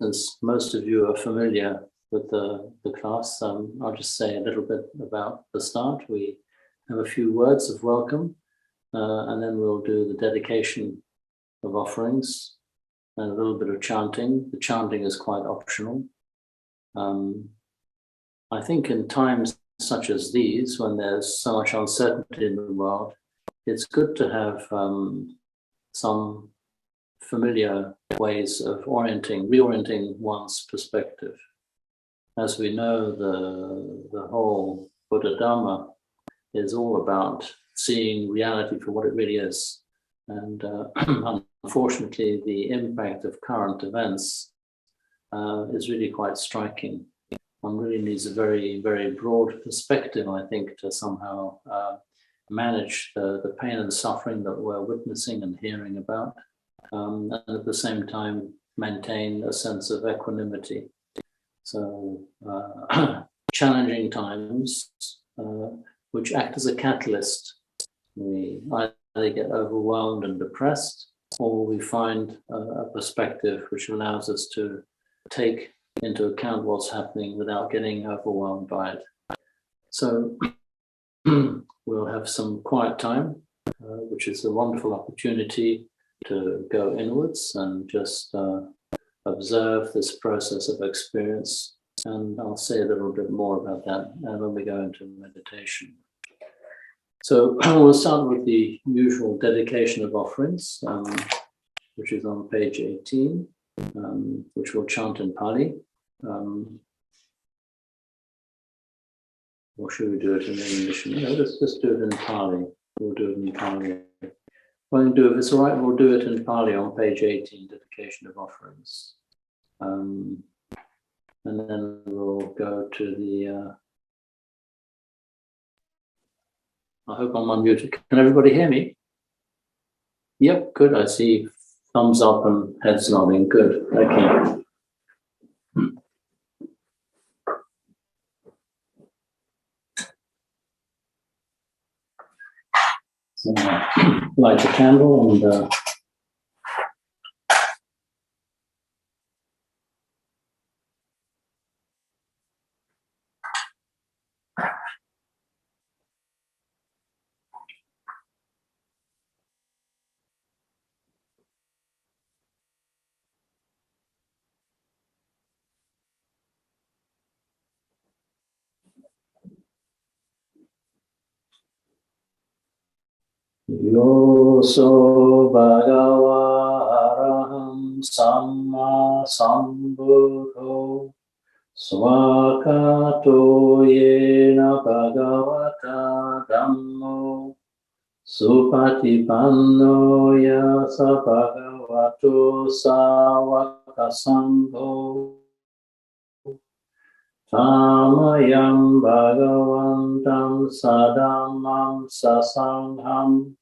as most of you are familiar with the class, I'll just say a little bit about the start. We have a few words of welcome, and then we'll do the dedication of offerings and a little bit of chanting. The chanting is quite optional. I think in times such as these, when there's so much uncertainty in the world, it's good to have some familiar ways of reorienting one's perspective. As we know, the whole Buddha Dharma is all about seeing reality for what it really is. And unfortunately, the impact of current events is really quite striking. One really needs a very, very broad perspective, I think, to somehow manage the pain and suffering that we're witnessing and hearing about, and at the same time maintain a sense of equanimity. So challenging times, which act as a catalyst. We either get overwhelmed and depressed, or we find a perspective which allows us to take into account what's happening without getting overwhelmed by it. So we'll have some quiet time, which is a wonderful opportunity to go inwards and just observe this process of experience. And I'll say a little bit more about that when we go into meditation. So we'll start with the usual dedication of offerings, which is on page 18, which we'll chant in Pali. Or should we do it in English? No, let's just do it in Pali. We'll do it in Pali. Well, if it's all right, we'll do it in Pali on page 18, dedication of offerings. And then we'll go to the... I hope I'm unmuted. Can everybody hear me? Yep, good. I see thumbs up and heads nodding. Good. Okay. So, light a candle and Yoso Bhagava Araham Samma Sambuddho Swakato Yena Bhagavata Dhammo Supatipanno Yasa Bhagavato Sāvaka Sangho Tamayam Bhagavantam Sadamam Sasangham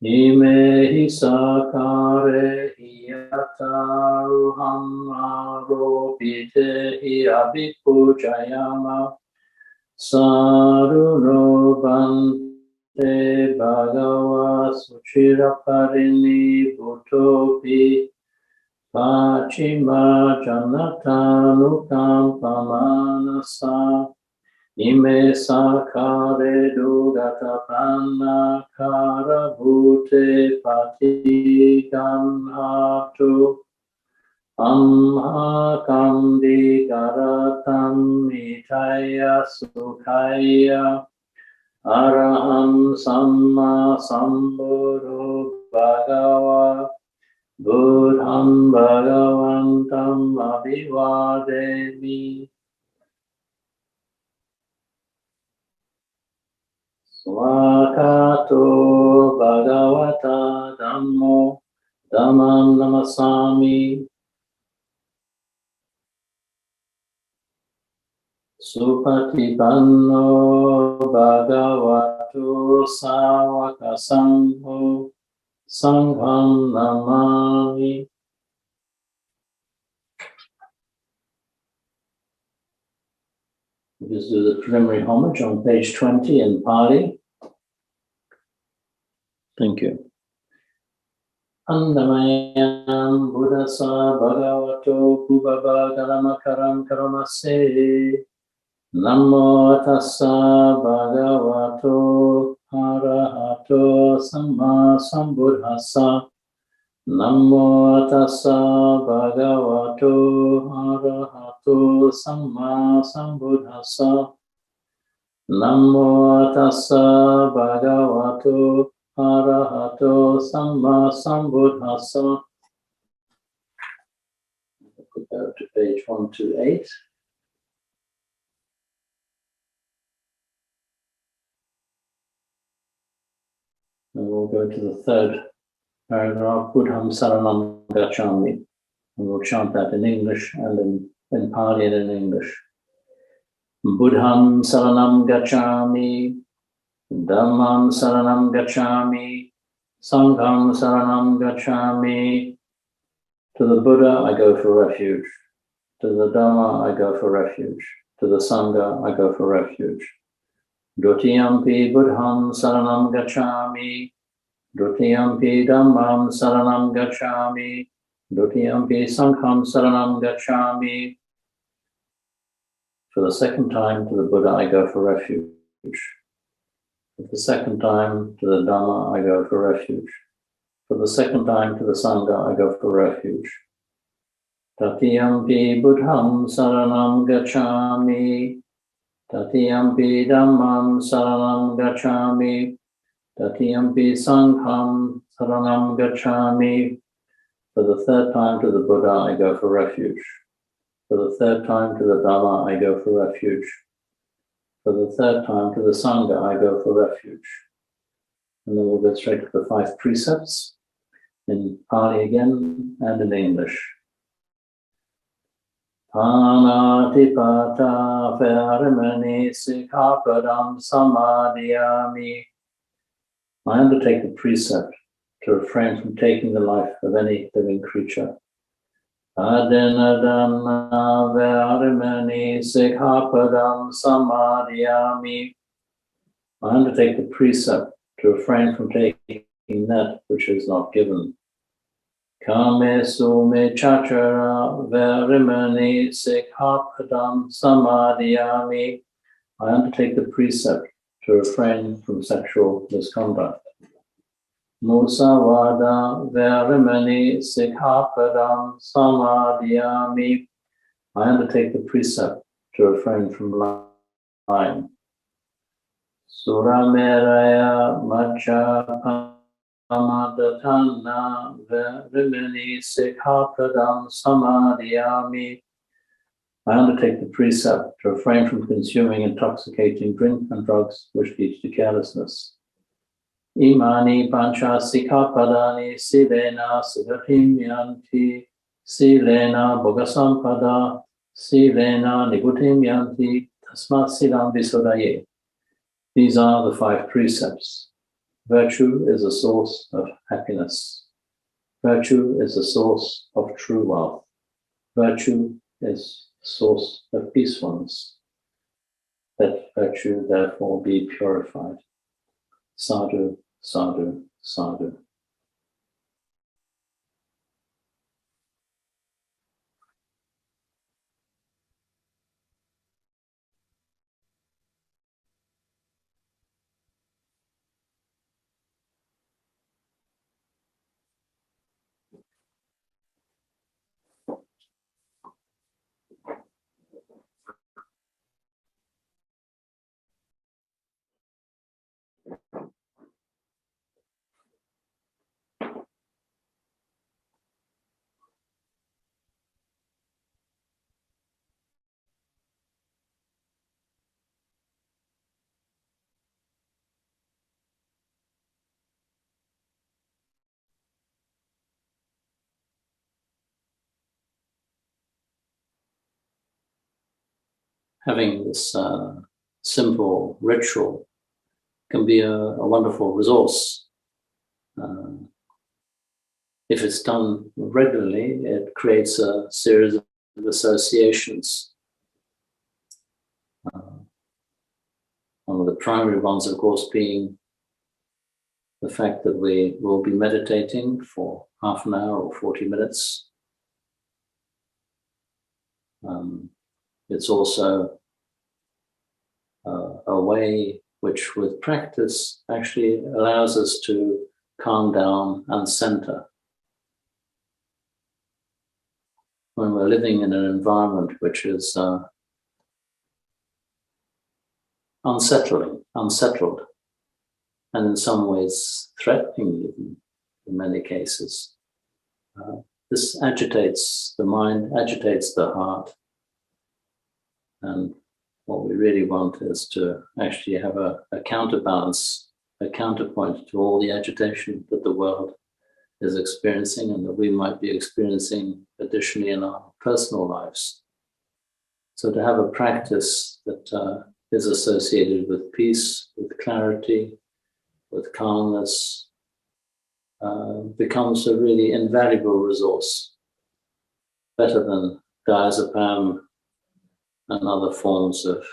Imehi Sakare Hiyataruham Aropite Abhipujayama Saruno Bhante Bhagava Suchiraparini Bhutopi Pachima Janatanu Kampamanasa Ime Sakare Dugatapana Karabhute Patiganhatu Amhakandi Garatam Mitaya Sukhaya Araham Samma Sambuddho Bhagava Buddham Bhagavantam Abhivademi Swakato Bhagavata Dhammo Dhammam Namasami Supatipanno Bhagavato Sāvaka Sangho Sangham Namami. We'll just do the preliminary homage on page 20 in Pali. Thank you. Annamayam Buddhasa Bhagavato Kubaba Galamakaram Karamase Namo Tassa Bhagavato Arahato Samma Sambuddhassa Namo Tassa Bhagavato Arahato Samma Sambuddhassa Namo Tassa Bhagavato Arahato Samma Sambuddhassa. We'll go to page 128. And we'll go to the third paragraph, Buddham Saranam Gacchami. And we'll chant that in English and in Pali and in English. Buddham Saranam Gacchami, Dhammam Saranam Gacchami, Sangham Saranam Gacchami. To the Buddha I go for refuge. To the Dhamma I go for refuge. To the Sangha I go for refuge. Dutiyampi Buddham Saranam Gacchami. Dutiyampi Dhammam Saranam Gacchami. Dutiyampi Sangham Saranam Gacchami. For the second time to the Buddha I go for refuge. For the second time to the Dhamma I go for refuge. For the second time to the Sangha I go for refuge. Tatiyampi Buddham Saranam Gacchami. Tatiyampi Dhammam Saranam Gacchami. Tatiyampi Sangham Saranam Gacchami. For the third time to the Buddha I go for refuge. For the third time to the Dhamma I go for refuge. For the third time to the Sangha I go for refuge. And then we'll go straight to the 5 precepts in Pali again and in English. Panatipata Veramani Sikhapadam Samadhiyami. I undertake the precept to refrain from taking the life of any living creature. Adinadana Veramani Sikhapadam Samadhiyami. I undertake the precept to refrain from taking that which is not given. Kame sume chachara verimani sikhapadam samadhiyami. I undertake the precept to refrain from sexual misconduct. Musavada verimani sikhapadam samadhiyami. I undertake the precept to refrain from lying. Surameraya majja Amadatana Verimani Sikhapadam Samadhiyami. I undertake the precept to refrain from consuming intoxicating drink and drugs which lead to carelessness. Imani Pancha Sikhapadani Silena Siddhatim Yanti Silena Bhogasampada Silena Nibhutim Yanti Tasmat Siddham Visuddhaye. These are the 5 precepts. Virtue is a source of happiness. Virtue is a source of true wealth. Virtue is a source of peacefulness. Let virtue therefore be purified. Sadhu, sadhu, sadhu. Having this simple ritual can be a wonderful resource. If it's done regularly, it creates a series of associations. One of the primary ones, of course, being the fact that we will be meditating for half an hour or 40 minutes. It's also a way which with practice actually allows us to calm down and center. When we're living in an environment which is unsettled, and in some ways threatening even in many cases, this agitates the mind, agitates the heart, and what we really want is to actually have a counterbalance, a counterpoint to all the agitation that the world is experiencing and that we might be experiencing additionally in our personal lives. So to have a practice that is associated with peace, with clarity, with calmness, becomes a really invaluable resource, better than diazepam and other forms of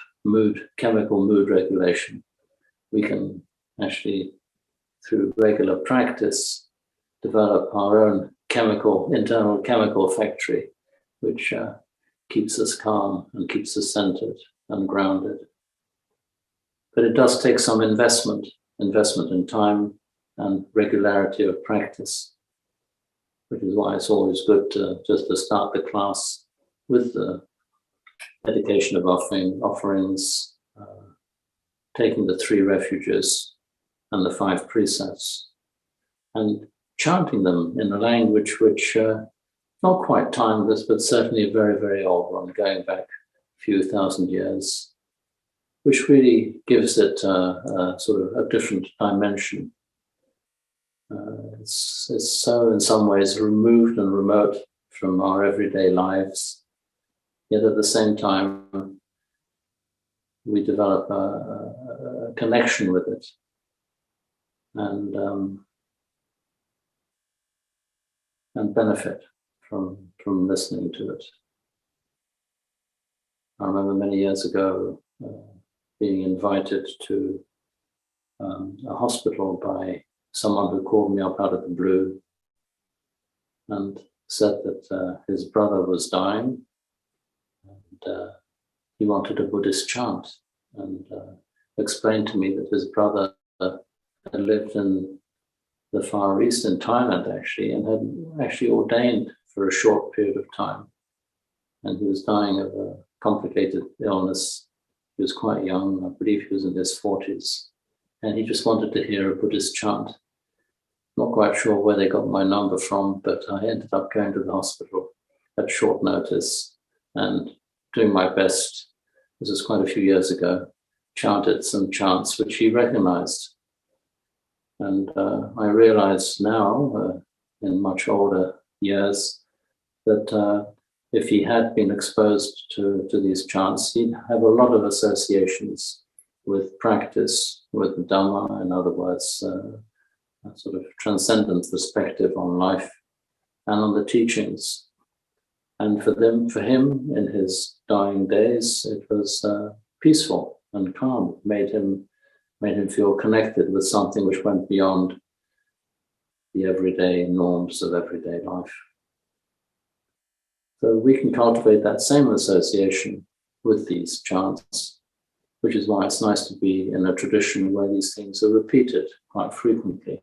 chemical mood regulation. We can actually, through regular practice, develop our own internal chemical factory, which keeps us calm and keeps us centered and grounded. But it does take some investment in time and regularity of practice, which is why it's always good to start the class with the dedication of offerings, taking the 3 refuges and the 5 precepts, and chanting them in a language which, not quite timeless, but certainly a very, very old one, going back a few thousand years, which really gives it sort of a different dimension. It's so in some ways removed and remote from our everyday lives, yet at the same time we develop a connection with it and benefit from listening to it. I remember many years ago being invited to a hospital by someone who called me up out of the blue and said that his brother was dying and he wanted a Buddhist chant, and explained to me that his brother had lived in the Far East, in Thailand actually, and had actually ordained for a short period of time. And he was dying of a complicated illness. He was quite young, I believe he was in his 40s. And he just wanted to hear a Buddhist chant. Not quite sure where they got my number from, but I ended up going to the hospital at short notice and doing my best. This was quite a few years ago. Chanted some chants which he recognized. And I realize now, in much older years, that if he had been exposed to these chants, he'd have a lot of associations with practice, with the Dhamma, in other words, a sort of transcendent perspective on life and on the teachings. And for him, in his dying days, it was peaceful and calm. It made him feel connected with something which went beyond the everyday norms of everyday life. So we can cultivate that same association with these chants, which is why it's nice to be in a tradition where these things are repeated quite frequently.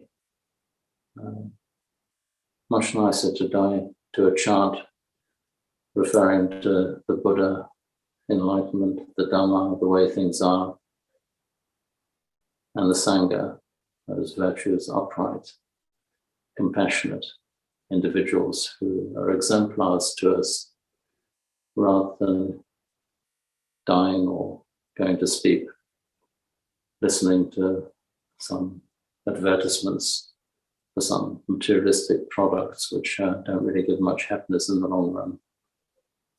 Much nicer to die to a chant referring to the Buddha, enlightenment, the Dhamma, the way things are, and the Sangha, those virtues, upright, compassionate individuals who are exemplars to us, rather than dying or going to sleep, listening to some advertisements for some materialistic products which don't really give much happiness in the long run.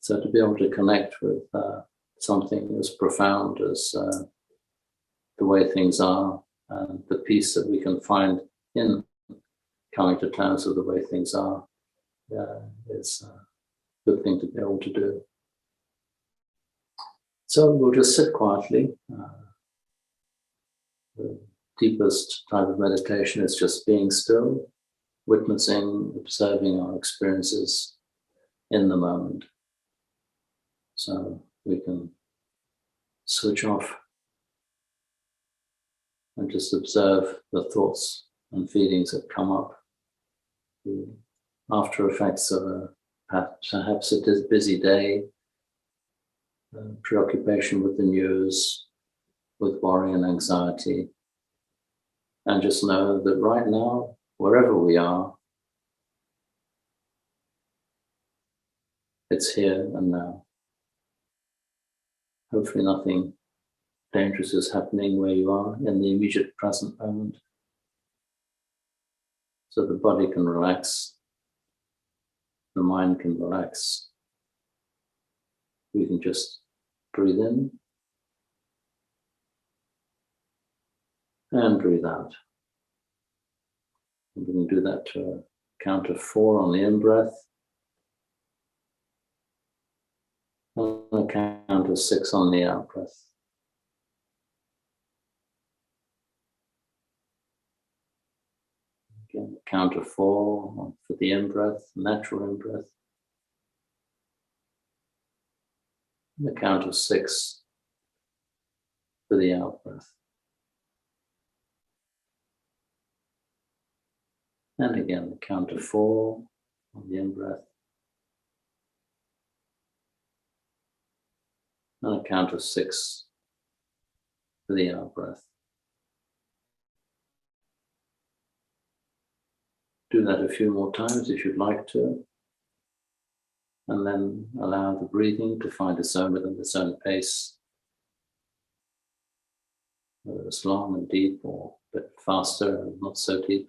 So to be able to connect with something as profound as the way things are, and the peace that we can find in coming to terms with the way things are, is a good thing to be able to do. So we'll just sit quietly. The deepest type of meditation is just being still, witnessing, observing our experiences in the moment. So we can switch off and just observe the thoughts and feelings that come up, the after effects of perhaps a busy day, preoccupation with the news, with worry and anxiety, and just know that right now, wherever we are, it's here and now. Hopefully nothing dangerous is happening where you are in the immediate present moment. So the body can relax, the mind can relax. We can just breathe in and breathe out. And we can do that to a count of 4 on the in-breath, and a count of 6 on the out-breath. Again, a count of 4 for the in-breath, natural in-breath. And a count of 6 for the out-breath. And again, the count of 4 on the in-breath. And a count of 6 for the out-breath. Do that a few more times if you'd like to. And then allow the breathing to find its own rhythm, its own pace. Whether it's long and deep or a bit faster and not so deep.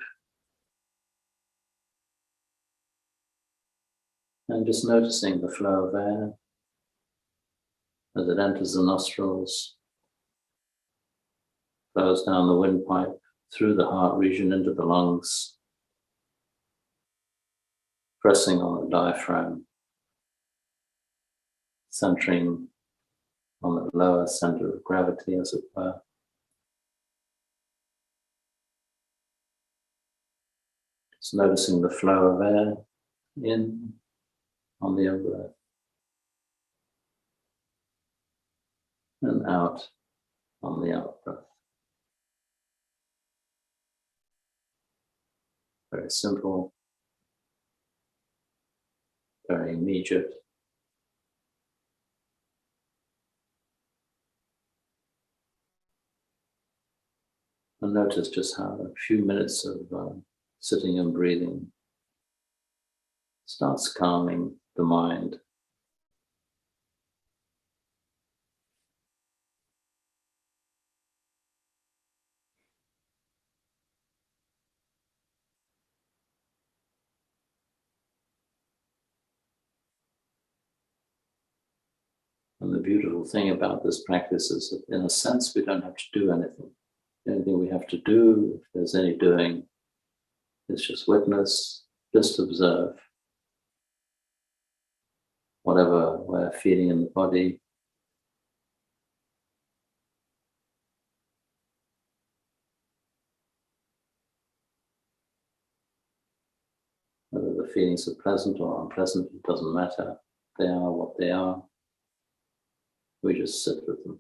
And just noticing the flow of air as it enters the nostrils, flows down the windpipe, through the heart region into the lungs, pressing on the diaphragm, centering on the lower center of gravity, as it were. Just noticing the flow of air in on the in-breath and out on the out-breath. Very simple, very immediate. And notice just how a few minutes of sitting and breathing starts calming the mind. And the beautiful thing about this practice is that in a sense we don't have to do anything. The only thing we have to do, if there's any doing, is just witness, just observe. Whatever we're feeling in the body, whether the feelings are pleasant or unpleasant, it doesn't matter. They are what they are. We just sit with them.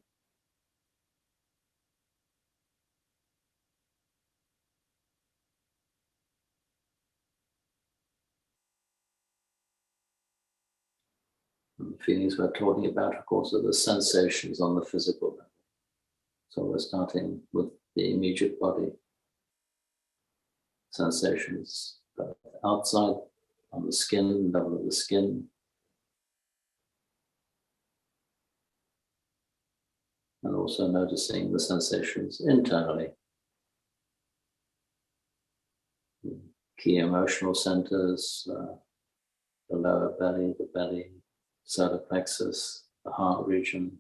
And the feelings we're talking about, of course, are the sensations on the physical level. So we're starting with the immediate body. Sensations outside, on the skin, level of the skin. And also noticing the sensations internally. Key emotional centers, the lower belly, solar plexus, the heart region,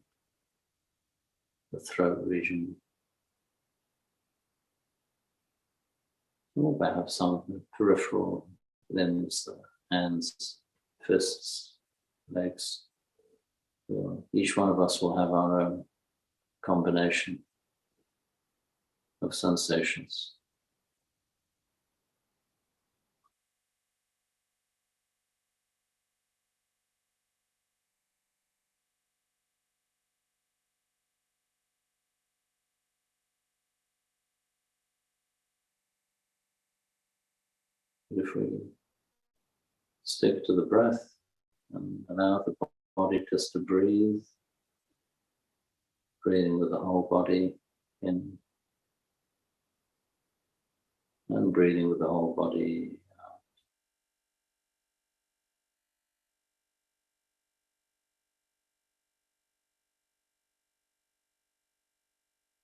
the throat region. Or perhaps some of the peripheral limbs, the hands, fists, legs. Each one of us will have our own combination of of sensations. If we stick to the breath and allow the body just to breathe, breathing with the whole body in and breathing with the whole body out.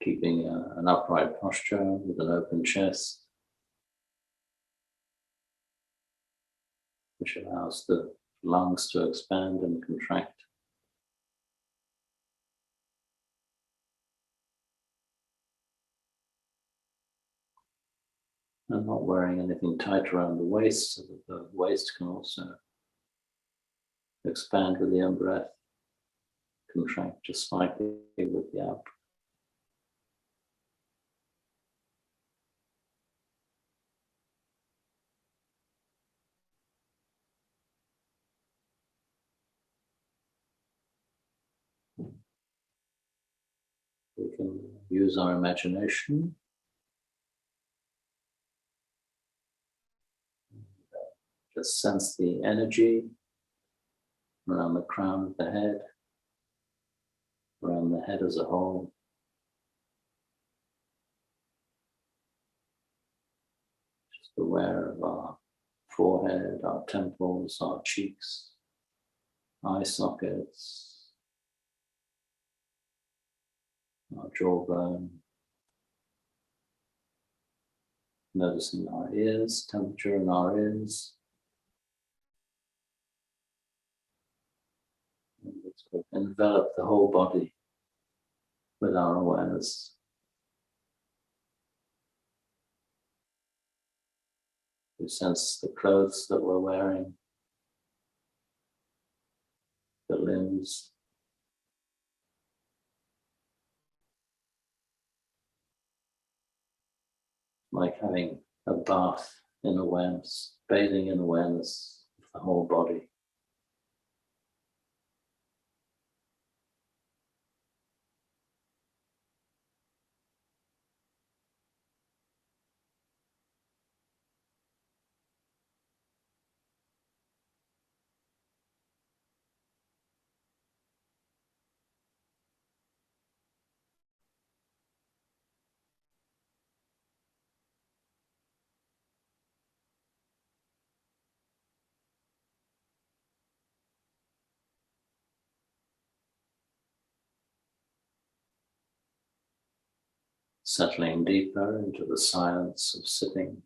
Keeping an upright posture with an open chest, which allows the lungs to expand and contract. And not wearing anything tight around the waist, so that the waist can also expand with the in-breath, contract just slightly with the out. We can use our imagination. Just sense the energy around the crown of the head, around the head as a whole. Just aware of our forehead, our temples, our cheeks, eye sockets, our jawbone. Noticing our ears, temperature in our ears. And let's envelop the whole body with our awareness. We sense the clothes that we're wearing, the limbs. Like having a bath in awareness, bathing in awareness of the whole body. Settling deeper into the silence of sitting.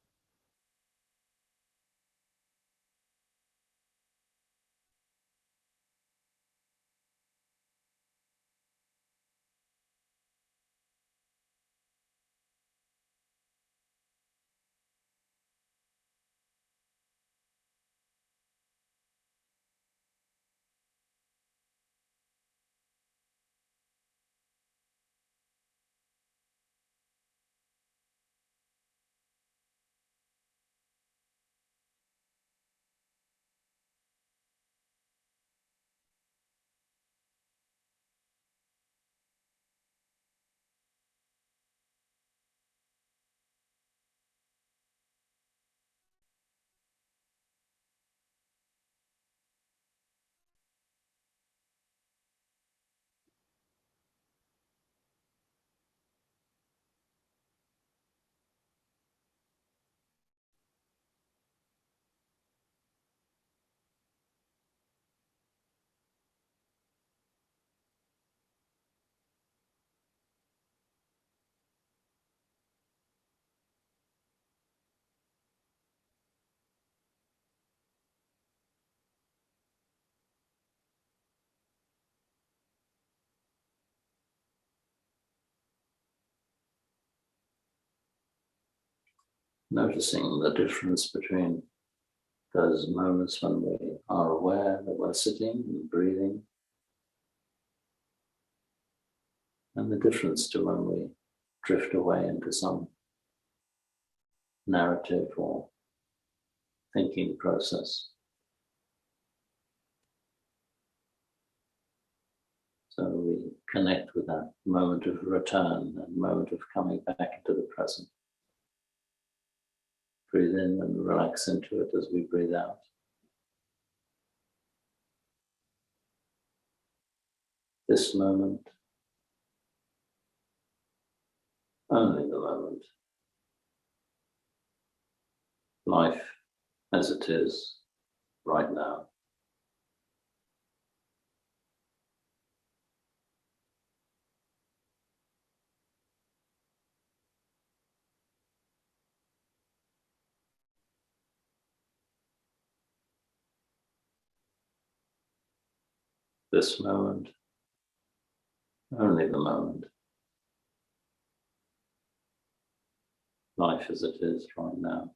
Noticing the difference between those moments when we are aware that we're sitting and breathing, and the difference to when we drift away into some narrative or thinking process. So we connect with that moment of return, that moment of coming back into the present. Breathe in and relax into it as we breathe out. This moment, only the moment. Life as it is right now. This moment, only the moment. Life as it is right now.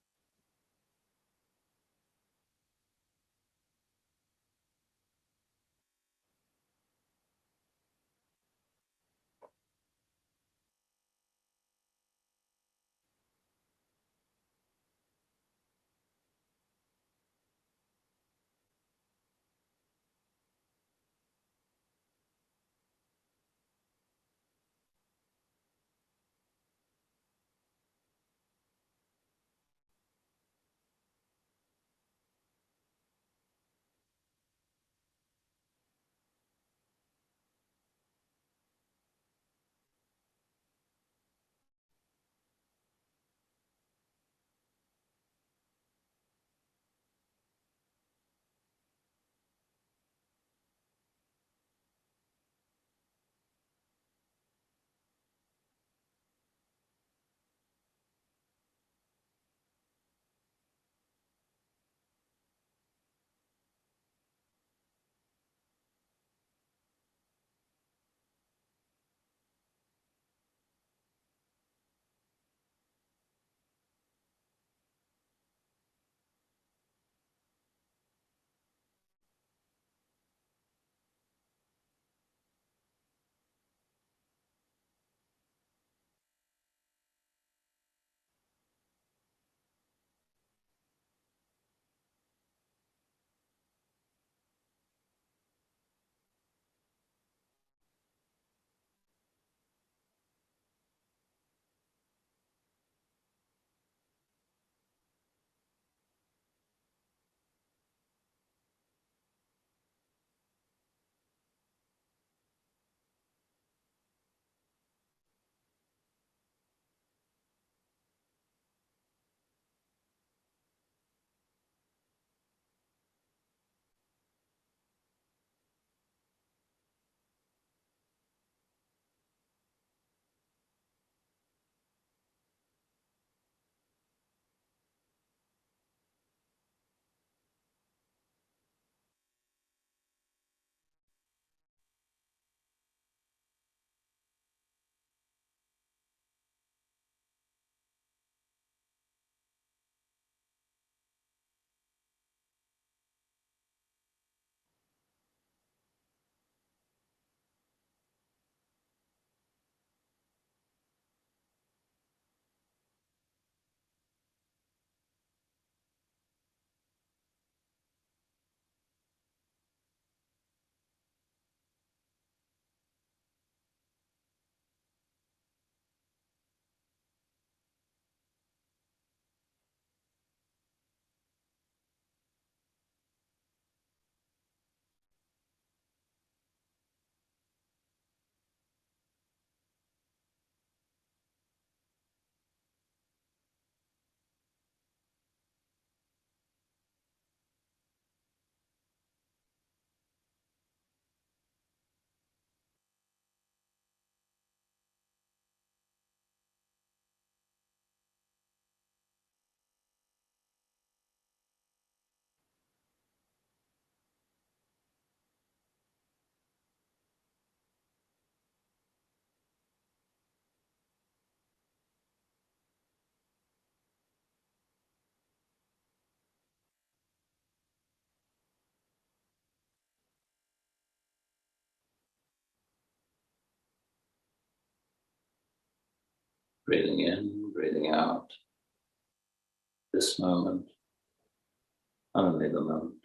Breathing in, breathing out. This moment, only the moment.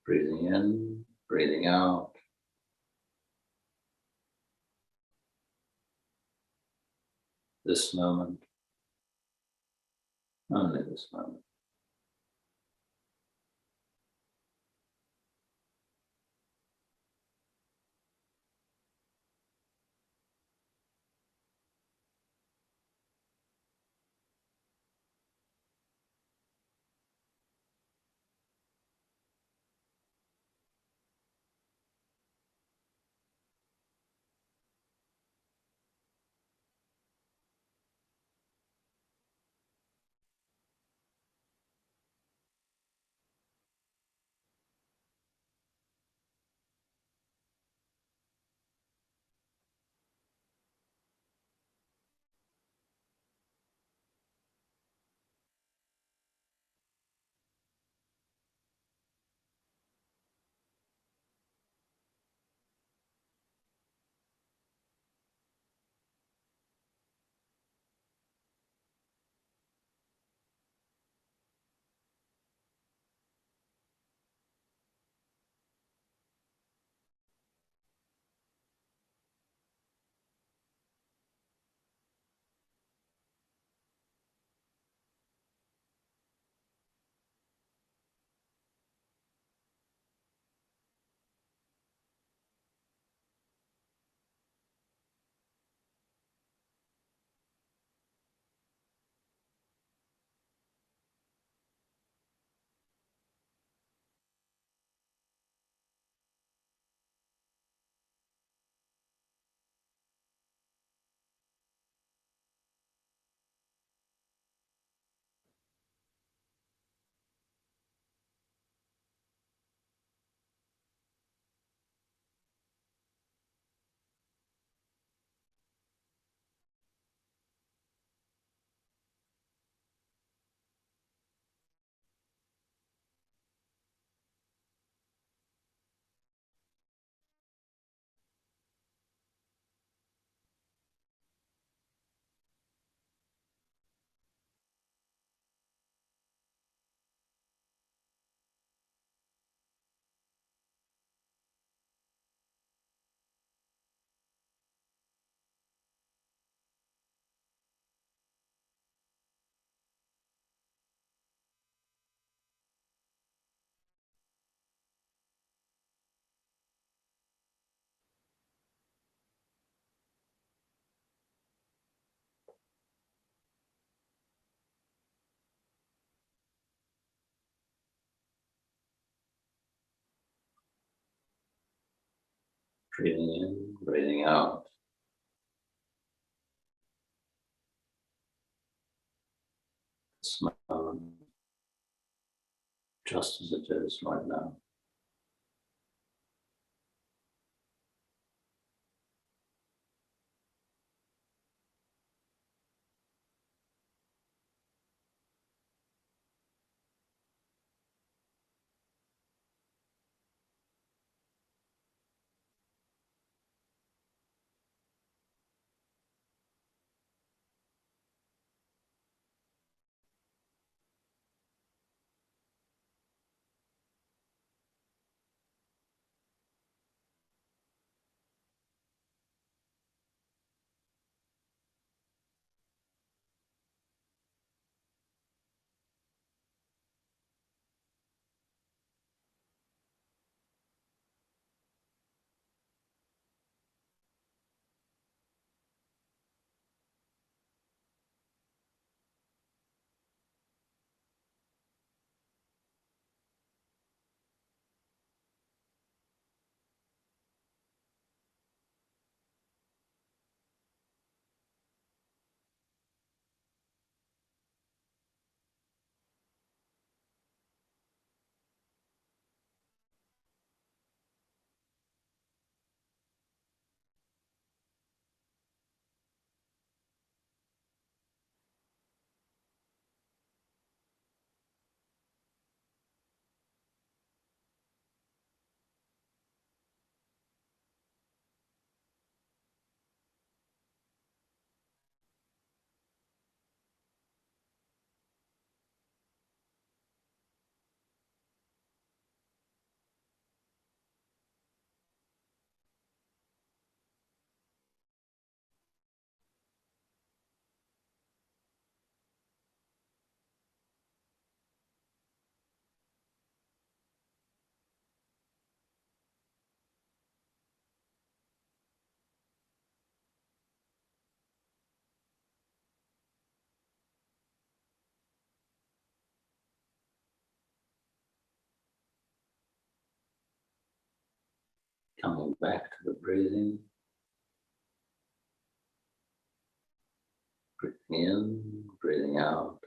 Breathing in, breathing out. This moment, only this moment. Breathing in, breathing out. This moment, just as it is right now. Coming back to the breathing. Breathing in, breathing out.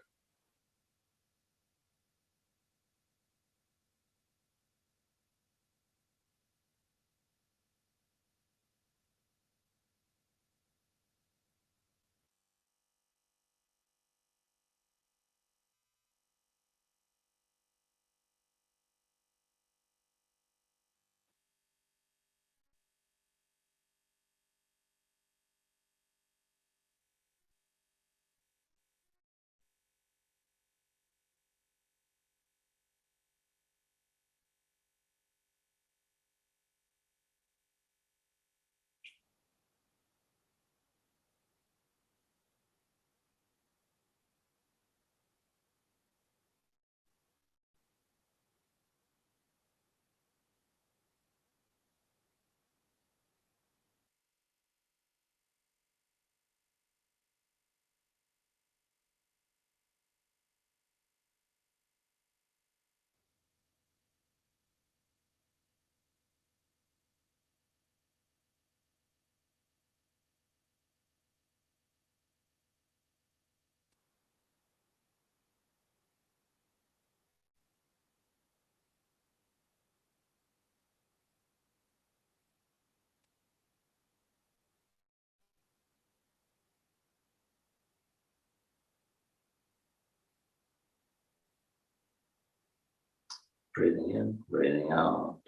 Breathing in, breathing out.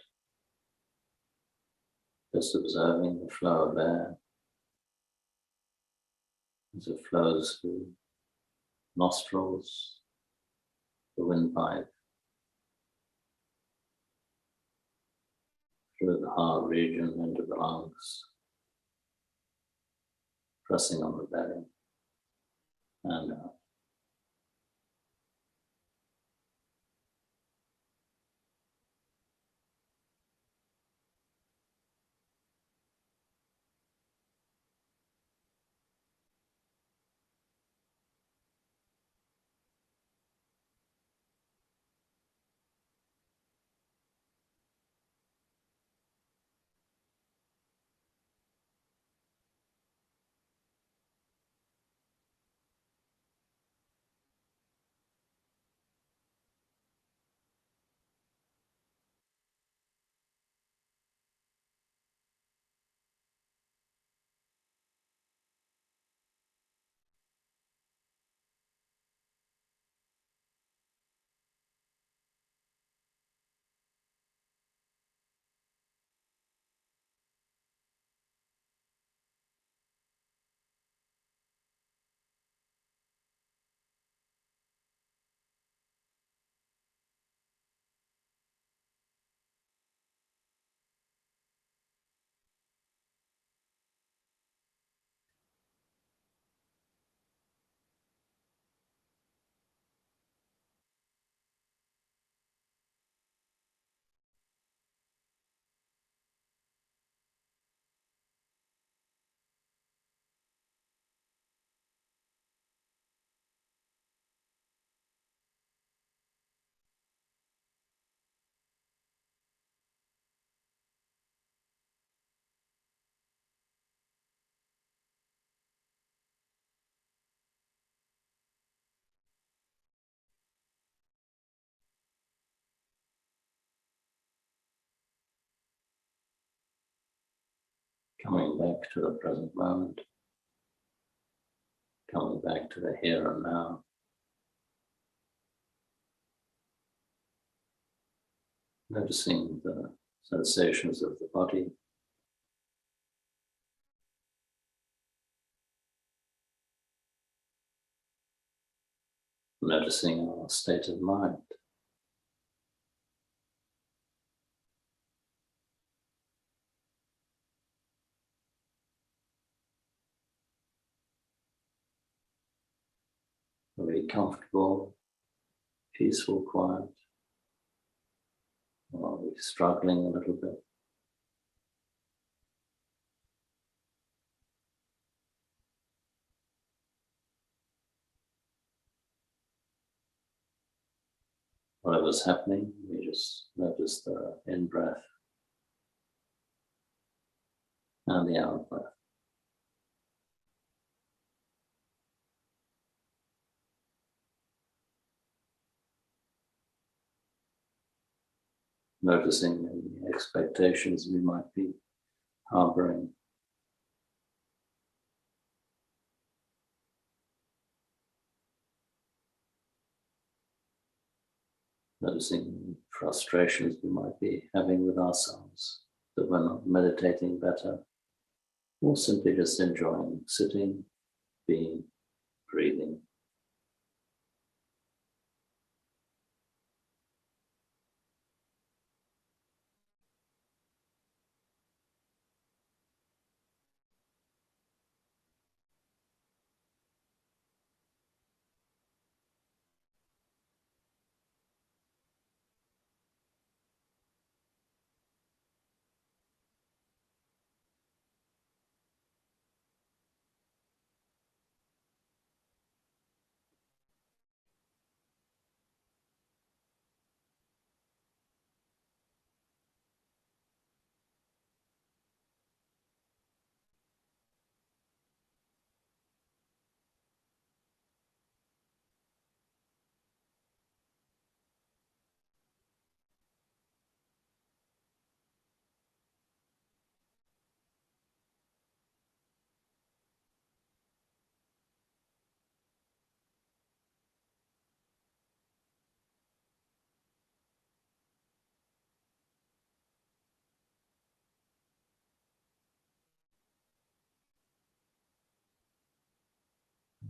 Just observing the flow of air as it flows through nostrils, the windpipe, through the heart region into the lungs, pressing on the belly and out. Coming back to the present moment, coming back to the here and now. Noticing the sensations of the body. Noticing our state of mind. Very comfortable, peaceful, quiet. Or are we struggling a little bit? Whatever's happening, we just notice the in-breath and the out-breath. Noticing any expectations we might be harboring. Noticing frustrations we might be having with ourselves, that we're not meditating better, or simply just enjoying sitting, being, breathing.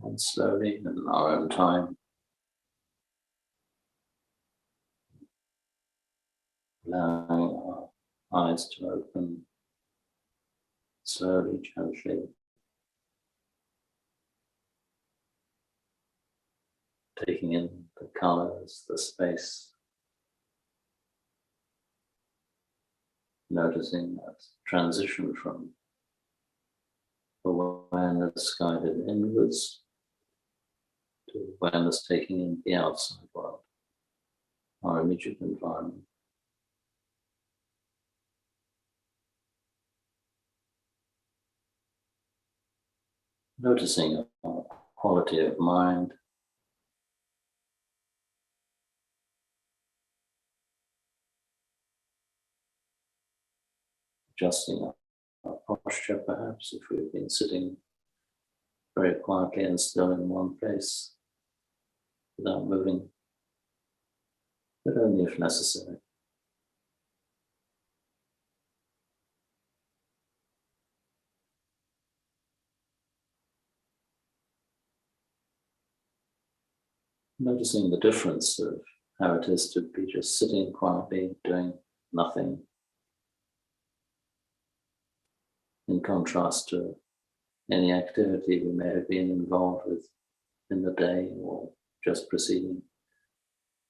And slowly, in our own time, allowing our eyes to open slowly, gently, taking in the colors, the space, noticing that transition from awareness guided inwards to awareness taking in the outside world, our immediate environment. Noticing our quality of mind, adjusting our posture perhaps if we've been sitting very quietly and still in one place without moving, but only if necessary. Noticing the difference of how it is to be just sitting quietly, doing nothing, in contrast to any activity we may have been involved with in the day or just preceding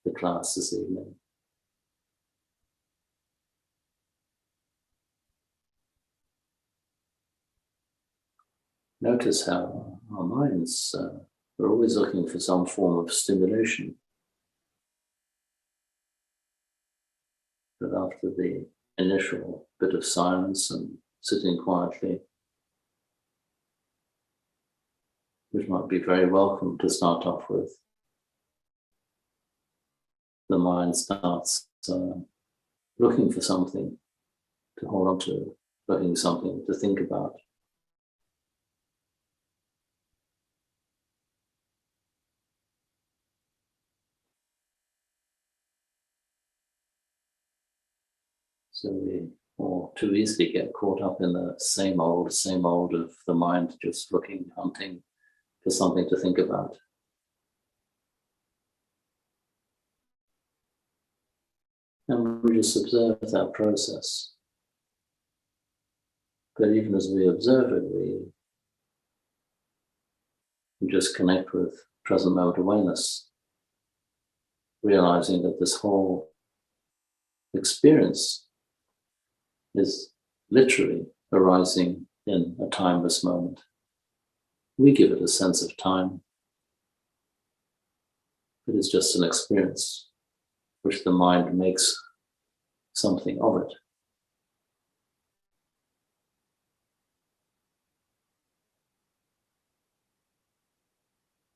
the class this evening. Notice how our minds are always looking for some form of stimulation. But after the initial bit of silence and sitting quietly, which might be very welcome to start off with, the mind starts looking for something to hold on to, looking something to think about. So we all too easily get caught up in the same old of the mind, just looking, hunting for something to think about. And we just observe that process. But even as we observe it, we just connect with present moment awareness, realizing that this whole experience is literally arising in a timeless moment. We give it a sense of time. It is just an experience which the mind makes something of it.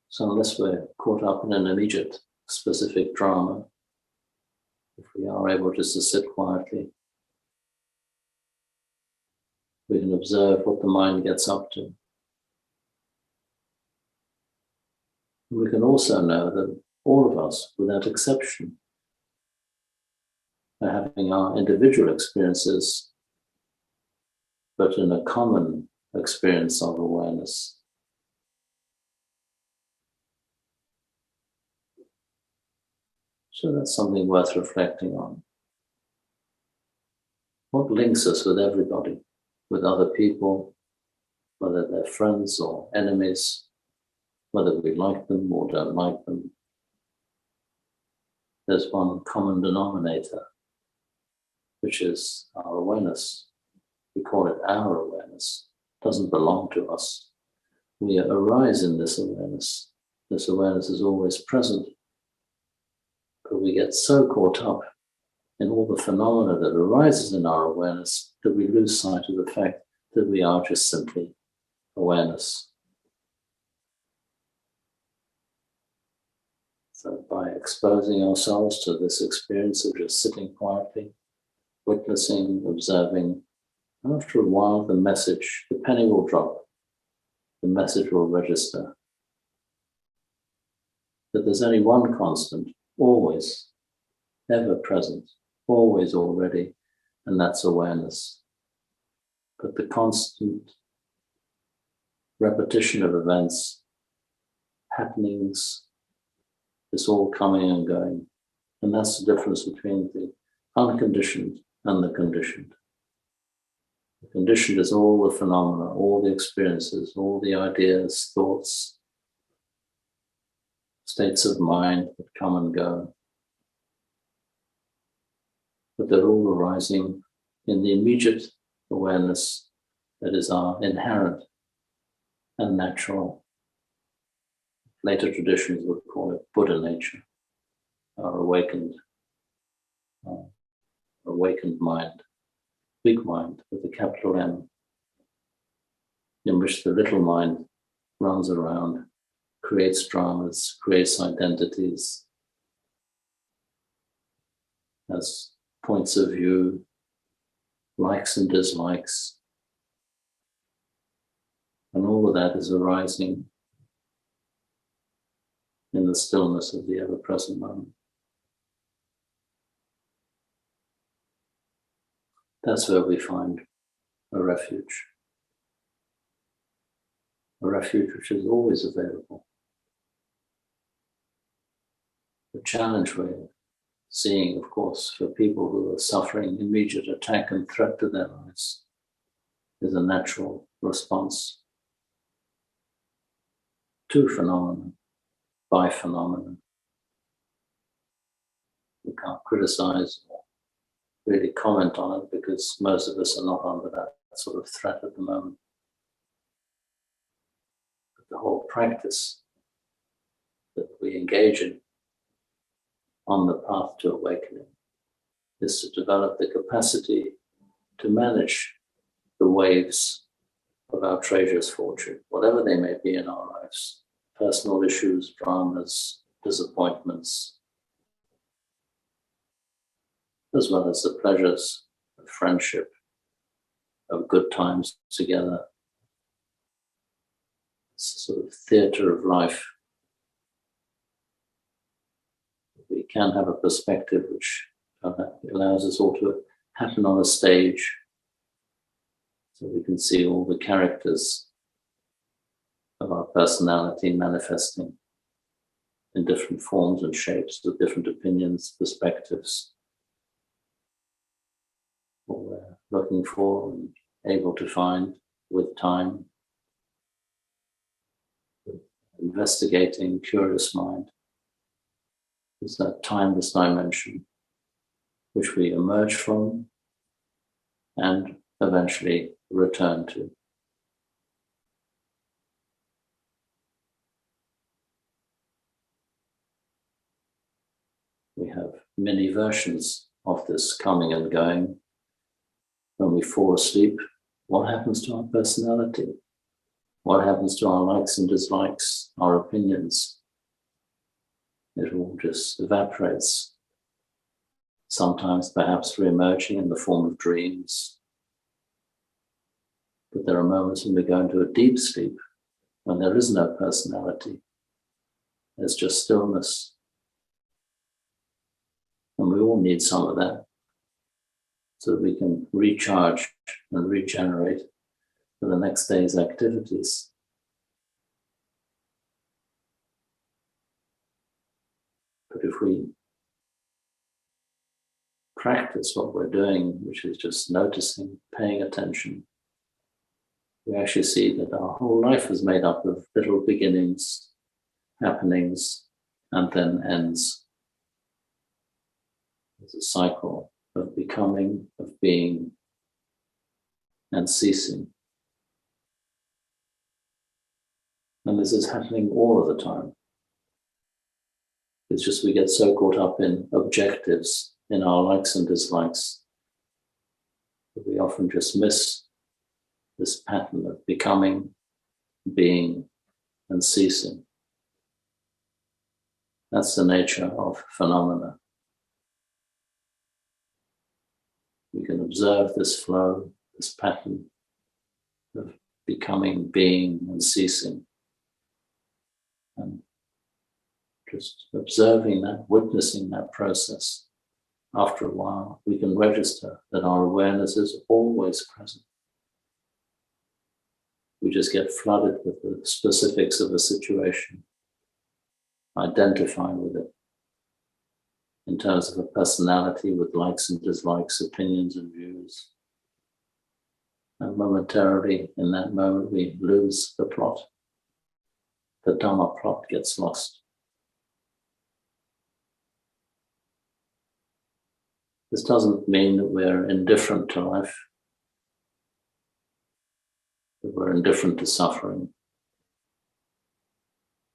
So unless we're caught up in an immediate specific drama, if we are able just to sit quietly, we can observe what the mind gets up to. We can also know that all of us, without exception, are having our individual experiences, but in a common experience of awareness. So that's something worth reflecting on. What links us with everybody, with other people, whether they're friends or enemies, whether we like them or don't like them? There's one common denominator, which is our awareness. We call it our awareness. It doesn't belong to us. We arise in this awareness. This awareness is always present. But we get so caught up in all the phenomena that arises in our awareness that we lose sight of the fact that we are just simply awareness. So by exposing ourselves to this experience of just sitting quietly, witnessing, observing, after a while the message, the penny will drop, the message will register. That there's only one constant, always, ever present, always already, and that's awareness. But the constant repetition of events, happenings, is all coming and going. And that's the difference between the unconditioned and the conditioned. The conditioned is all the phenomena, all the experiences, all the ideas, thoughts, states of mind that come and go. But they're all arising in the immediate awareness that is our inherent and natural. Later traditions would call it Buddha nature, our awakened mind, big mind with a capital M, in which the little mind runs around, creates dramas, creates identities, has points of view, likes and dislikes, and all of that is arising in the stillness of the ever-present moment. That's where we find a refuge which is always available. The challenge we're seeing, of course, for people who are suffering immediate attack and threat to their lives is a natural response to phenomena, by phenomena. We can't criticize or really comment on it because most of us are not under that sort of threat at the moment. But the whole practice that we engage in on the path to awakening is to develop the capacity to manage the waves of our treasures fortune, whatever they may be in our lives, personal issues, dramas, disappointments, as well as the pleasures of friendship, of good times together. It's a sort of theatre of life. We can have a perspective which allows us all to happen on a stage, so we can see all the characters of our personality manifesting in different forms and shapes with different opinions, perspectives, what we're looking for and able to find with time, with investigating, curious mind. Is that timeless dimension which we emerge from and eventually return to. We have many versions of this coming and going. When we fall asleep, what happens to our personality? What happens to our likes and dislikes, our opinions? It all just evaporates. Sometimes perhaps re-emerging in the form of dreams. But there are moments when we go into a deep sleep, when there is no personality. There's just stillness. And we all need some of that, so that we can recharge and regenerate for the next day's activities. But if we practice what we're doing, which is just noticing, paying attention, we actually see that our whole life is made up of little beginnings, happenings, and then ends. There's a cycle of becoming, of being, and ceasing. And this is happening all of the time. It's just we get so caught up in objectives, in our likes and dislikes, that we often just miss this pattern of becoming, being, and ceasing. That's the nature of phenomena. We can observe this flow, this pattern of becoming, being, and ceasing. And just observing that, witnessing that process, after a while, we can register that our awareness is always present. We just get flooded with the specifics of a situation, identify with it in terms of a personality with likes and dislikes, opinions and views. And momentarily, in that moment, we lose the plot. The Dhamma plot gets lost. This doesn't mean that we're indifferent to life, that we're indifferent to suffering,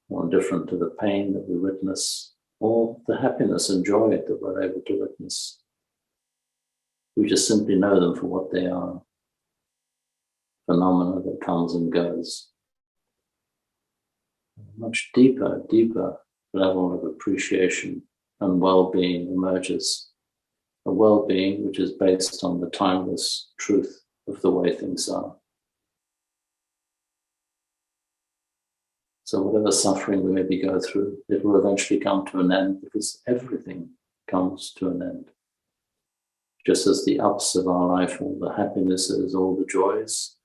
or indifferent to the pain that we witness, or the happiness and joy that we're able to witness. We just simply know them for what they are, phenomena that comes and goes. A much deeper level of appreciation and well-being emerges. A well-being which is based on the timeless truth of the way things are. So whatever suffering we maybe go through, it will eventually come to an end, because everything comes to an end. Just as the ups of our life, all the happinesses, all the joys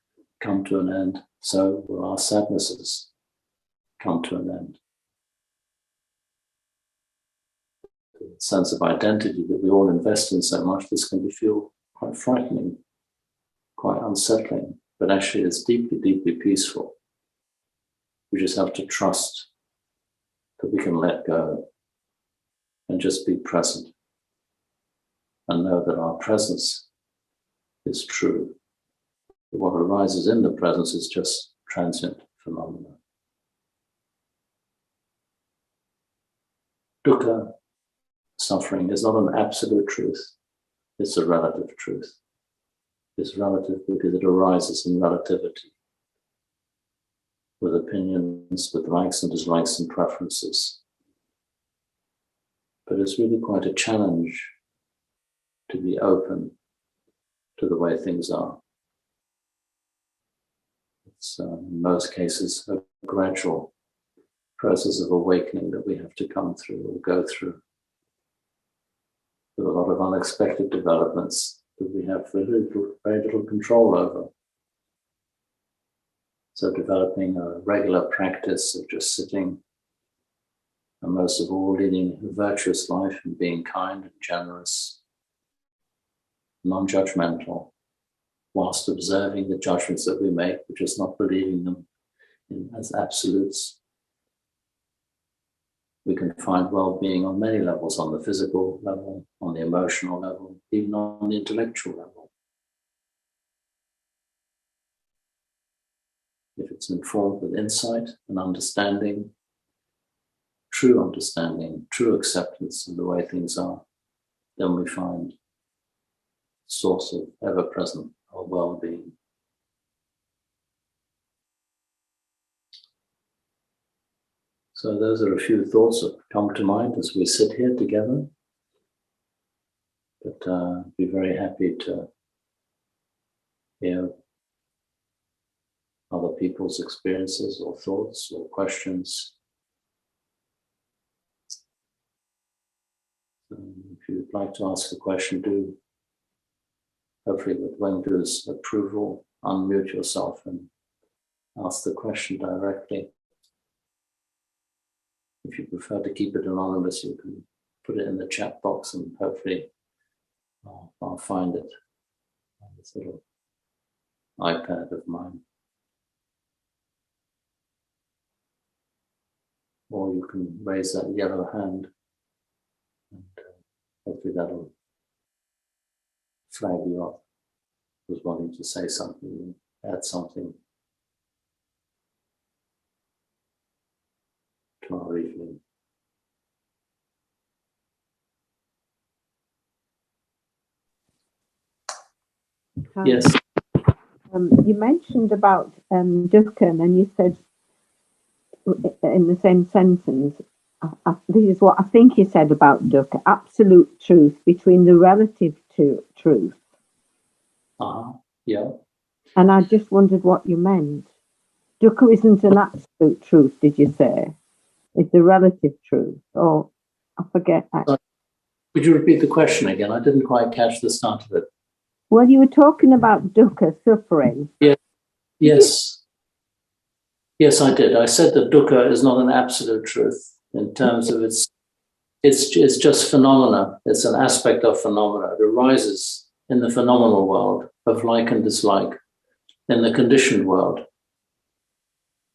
come to an end, so will our sadnesses come to an end. The sense of identity that we all invest in so much, this can feel quite frightening, quite unsettling, but actually it's deeply peaceful. We just have to trust that we can let go and just be present and know that our presence is true. That what arises in the presence is just transient phenomena. Dukkha, suffering, is not an absolute truth. It's a relative truth. It's relative because it arises in relativity, with opinions, with likes and dislikes and preferences. But it's really quite a challenge to be open to the way things are. It's in most cases a gradual process of awakening that we have to come through or go through, with a lot of unexpected developments that we have very little control over. So developing a regular practice of just sitting, and most of all leading a virtuous life and being kind and generous, non-judgmental, whilst observing the judgments that we make, but just not believing them as absolutes. We can find well-being on many levels, on the physical level, on the emotional level, even on the intellectual level. If it's informed with insight and understanding, true acceptance of the way things are, then we find a source of ever-present well-being. So those are a few thoughts that come to mind as we sit here together. But I'd be very happy to hear other people's experiences or thoughts or questions. If you'd like to ask a question, do, hopefully with Wendy's approval, unmute yourself and ask the question directly. If you prefer to keep it anonymous, you can put it in the chat box and hopefully I'll find it on this little iPad of mine. Or you can raise that yellow hand and hopefully that'll flag you up as wanting to say something, add something to our evening. Yes. You mentioned about dukkha, and you said in the same sentence, this is what I think you said about dukkha, absolute truth between the relative truth. Yeah. And I just wondered what you meant. Dukkha isn't an absolute truth, did you say? It's a relative truth, or I forget. Would you repeat the question again? I didn't quite catch the start of it. Well, you were talking about dukkha, suffering. Yes. Yes, I did. I said that dukkha is not an absolute truth in terms of it's just phenomena. It's an aspect of phenomena. It arises in the phenomenal world of like and dislike, in the conditioned world.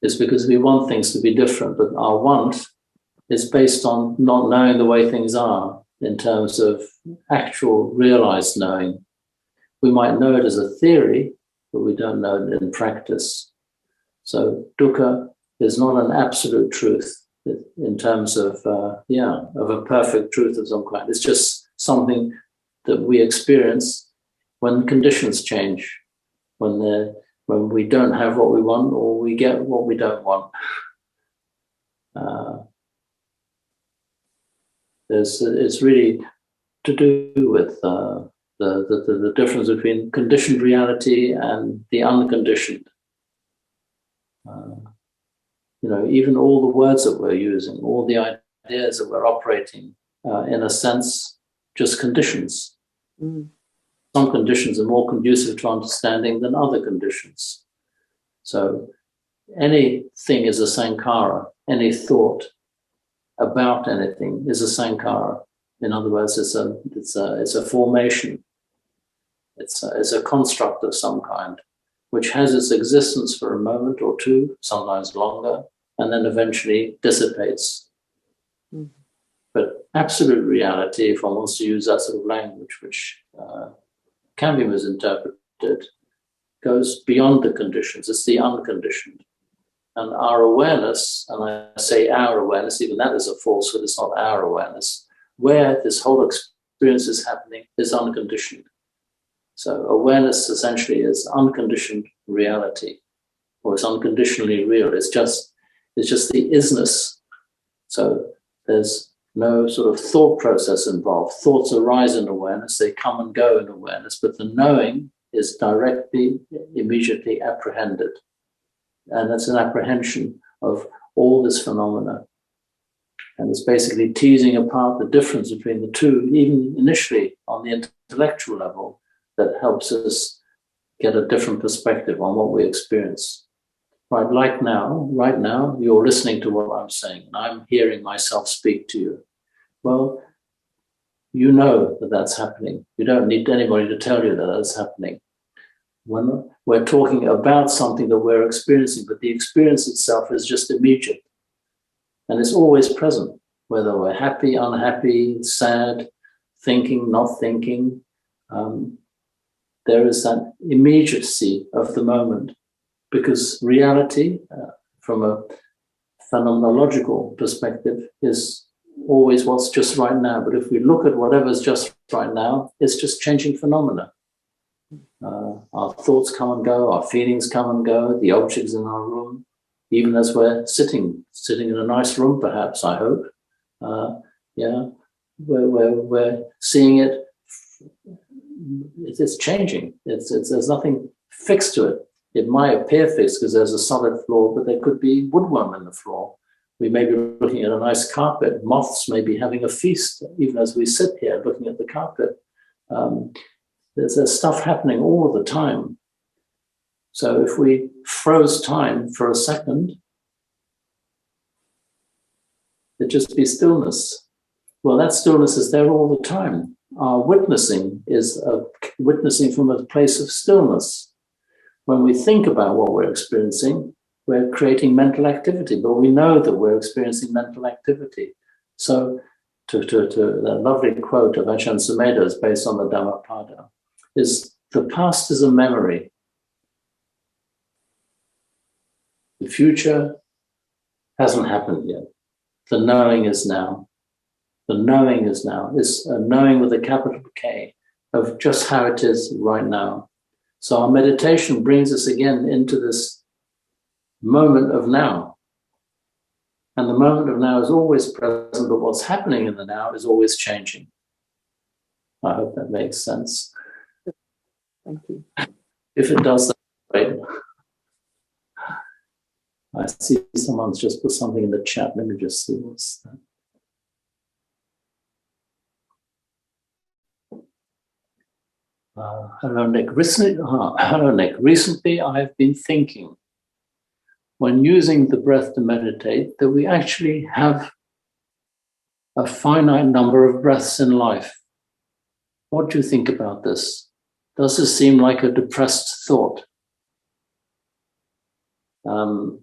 It's because we want things to be different, but our want is based on not knowing the way things are in terms of actual realized knowing. We might know it as a theory, but we don't know it in practice. So dukkha is not an absolute truth in terms of a perfect truth of some kind. It's just something that we experience when conditions change, when we don't have what we want or we get what we don't want. It's really to do with the difference between conditioned reality and the unconditioned. Even all the words that we're using, all the ideas that we're operating, in a sense, just conditions. Mm. Some conditions are more conducive to understanding than other conditions. So anything is a sankhara. Any thought about anything is a sankhara. In other words, it's a formation. It's a construct of some kind, which has its existence for a moment or two, sometimes longer, and then eventually dissipates. Mm. But absolute reality, if one wants to use that sort of language, which can be misinterpreted, goes beyond the conditions. It's the unconditioned. And our awareness, and I say our awareness, even that is a falsehood, it's not our awareness, where this whole experience is happening is unconditioned. So awareness essentially is unconditioned reality, or it's unconditionally real. It's just the isness. So there's no sort of thought process involved. Thoughts arise in awareness, they come and go in awareness, but the knowing is directly, immediately apprehended. And it's an apprehension of all this phenomena. And it's basically teasing apart the difference between the two, even initially on the intellectual level, that helps us get a different perspective on what we experience. Right now, you're listening to what I'm saying, and I'm hearing myself speak to you. Well, you know that that's happening. You don't need anybody to tell you that that's happening. When we're talking about something that we're experiencing, but the experience itself is just immediate. And it's always present, whether we're happy, unhappy, sad, thinking, not thinking. There is that immediacy of the moment, because reality, from a phenomenological perspective, is always what's just right now. But if we look at whatever's just right now, it's just changing phenomena. Our thoughts come and go, our feelings come and go, the objects in our room, even as we're sitting in a nice room, perhaps, I hope. We're seeing it. It's changing. There's nothing fixed to it. It might appear fixed because there's a solid floor, but there could be woodworm in the floor. We may be looking at a nice carpet. Moths may be having a feast, even as we sit here looking at the carpet. There's stuff happening all the time. So if we froze time for a second, it'd just be stillness. Well, that stillness is there all the time. Our witnessing is witnessing from a place of stillness. When we think about what we're experiencing, we're creating mental activity, but we know that we're experiencing mental activity. So to that lovely quote of Ajahn Sumedho's based on the Dhammapada is, the past is a memory. The future hasn't happened yet. The knowing is now. The knowing is now. It's a knowing with a capital K of just how it is right now. So our meditation brings us again into this moment of now. And the moment of now is always present, but what's happening in the now is always changing. I hope that makes sense. Thank you. If it does, that's great. I see someone's just put something in the chat. Let me just see what's that. Hello, Nick. Recently, I've been thinking, when using the breath to meditate, that we actually have a finite number of breaths in life. What do you think about this? Does this seem like a depressed thought? No,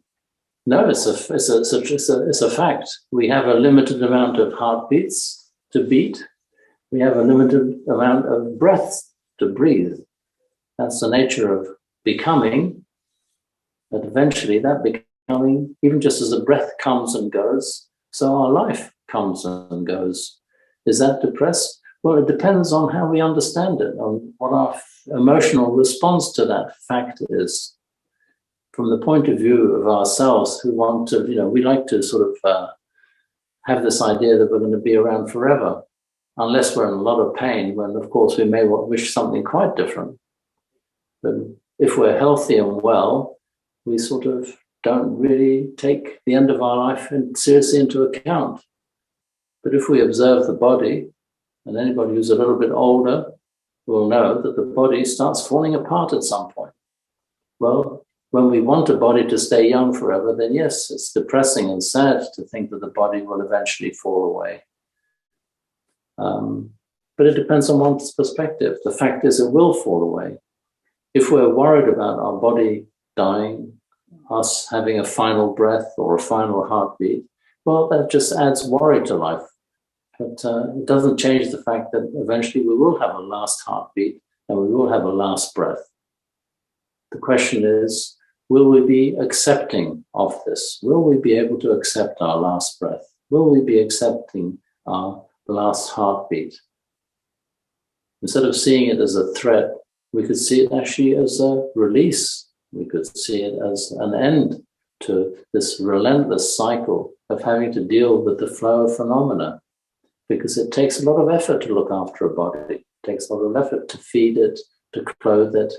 it's a fact. We have a limited amount of heartbeats to beat. We have a limited amount of breaths to breathe. That's the nature of becoming. But eventually that becoming, even just as the breath comes and goes, so our life comes and goes. Is that depressed? Well, it depends on how we understand it, on what our emotional response to that fact is. From the point of view of ourselves who want to, we like to sort of have this idea that we're going to be around forever, unless we're in a lot of pain, when of course we may wish something quite different. But if we're healthy and well, we sort of don't really take the end of our life seriously into account. But if we observe the body, and anybody who's a little bit older will know that the body starts falling apart at some point. Well, when we want a body to stay young forever, then yes, it's depressing and sad to think that the body will eventually fall away. But it depends on one's perspective. The fact is it will fall away. If we're worried about our body dying, us having a final breath or a final heartbeat, well, that just adds worry to life. But it doesn't change the fact that eventually we will have a last heartbeat and we will have a last breath. The question is, will we be accepting of this? Will we be able to accept our last breath? Will we be accepting our last heartbeat? Instead of seeing it as a threat, we could see it actually as a release. We could see it as an end to this relentless cycle of having to deal with the flow of phenomena, because it takes a lot of effort to look after a body. It takes a lot of effort to feed it, to clothe it.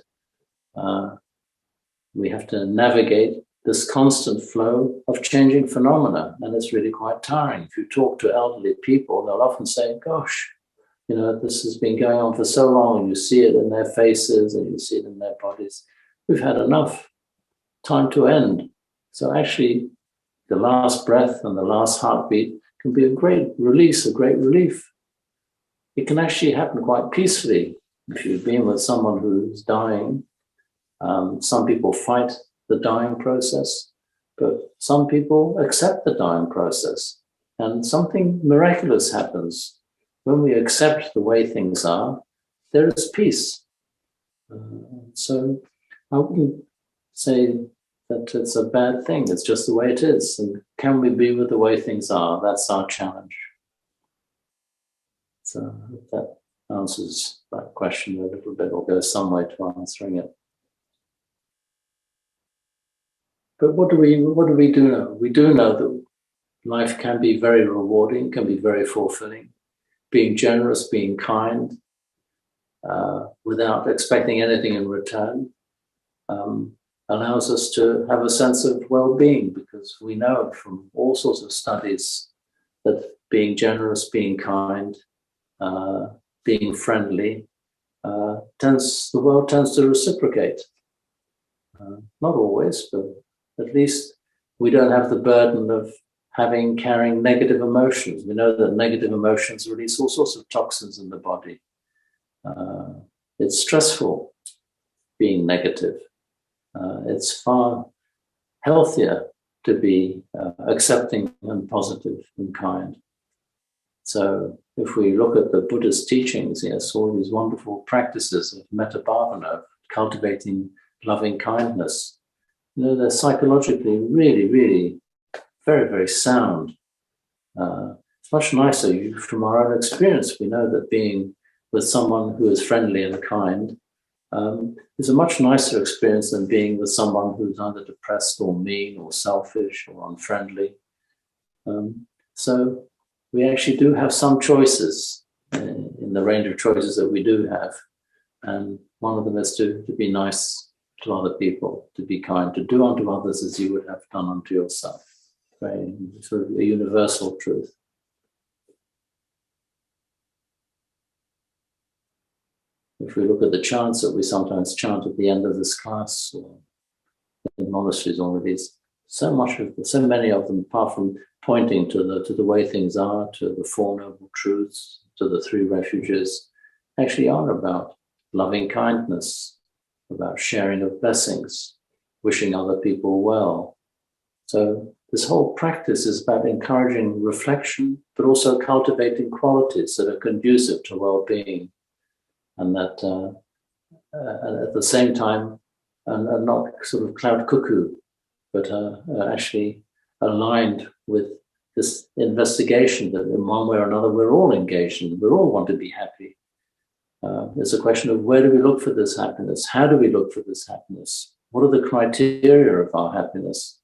We have to navigate this constant flow of changing phenomena, and it's really quite tiring. If you talk to elderly people, they'll often say, gosh, this has been going on for so long, and you see it in their faces and you see it in their bodies. We've had enough. Time to end. So actually, the last breath and the last heartbeat can be a great release, a great relief. It can actually happen quite peacefully. If you've been with someone who's dying, some people fight the dying process, but some people accept the dying process. And something miraculous happens. When we accept the way things are, there is peace. So I wouldn't say that it's a bad thing. It's just the way it is. And can we be with the way things are? That's our challenge. So if that answers that question a little bit, or goes some way to answering it. But what do we do know? We do know that life can be very rewarding, can be very fulfilling. Being generous, being kind, without expecting anything in return, allows us to have a sense of well-being, because we know from all sorts of studies that being generous, being kind, being friendly, the world tends to reciprocate. Not always, but at least we don't have the burden of carrying negative emotions. We know that negative emotions release all sorts of toxins in the body. It's stressful being negative. It's far healthier to be accepting and positive and kind. So if we look at the Buddhist teachings, yes, all these wonderful practices of metta bhavana, cultivating loving kindness, they're psychologically really, really very, very sound. It's much nicer. From our own experience, we know that being with someone who is friendly and kind is a much nicer experience than being with someone who's either depressed or mean or selfish or unfriendly. So we actually do have some choices in the range of choices that we do have. And one of them is to be nice to other people, to be kind, to do unto others as you would have done unto yourself. Right? Sort of a universal truth. If we look at the chants that we sometimes chant at the end of this class, or in monasteries already, so many of them, apart from pointing to the way things are, to the Four Noble Truths, to the Three Refuges, actually are about loving kindness, about sharing of blessings, wishing other people well. So this whole practice is about encouraging reflection, but also cultivating qualities that are conducive to well-being, and that at the same time, and not sort of cloud cuckoo, but actually aligned with this investigation that in one way or another we're all engaged in. We all want to be happy. It's a question of where do we look for this happiness? How do we look for this happiness? What are the criteria of our happiness?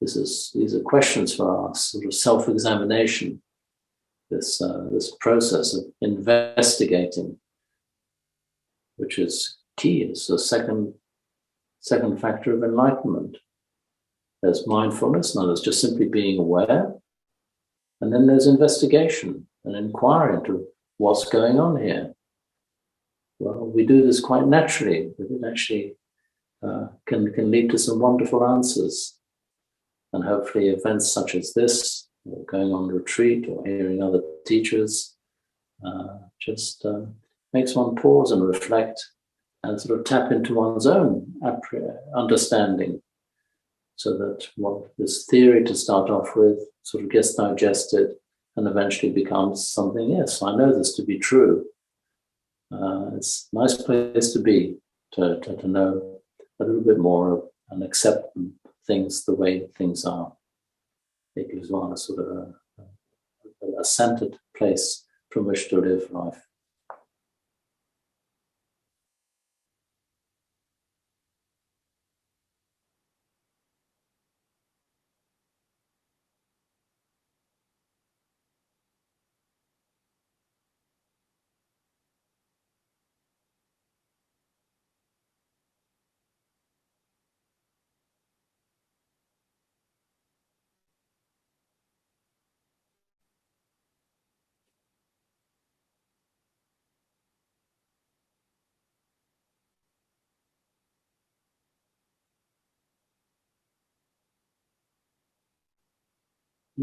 These are questions for our sort of self-examination, this process of investigating, which is key. It's the second factor of enlightenment. There's mindfulness, and there's just simply being aware. And then there's investigation and inquiry into what's going on here. Well, we do this quite naturally, but it actually can lead to some wonderful answers. And hopefully events such as this, or going on retreat or hearing other teachers, just makes one pause and reflect and sort of tap into one's own understanding, so that this theory to start off with sort of gets digested and eventually becomes something, yes, I know this to be true. It's a nice place to be, to know a little bit more and accept things the way things are. It gives one a sort of a centered place from which to live life.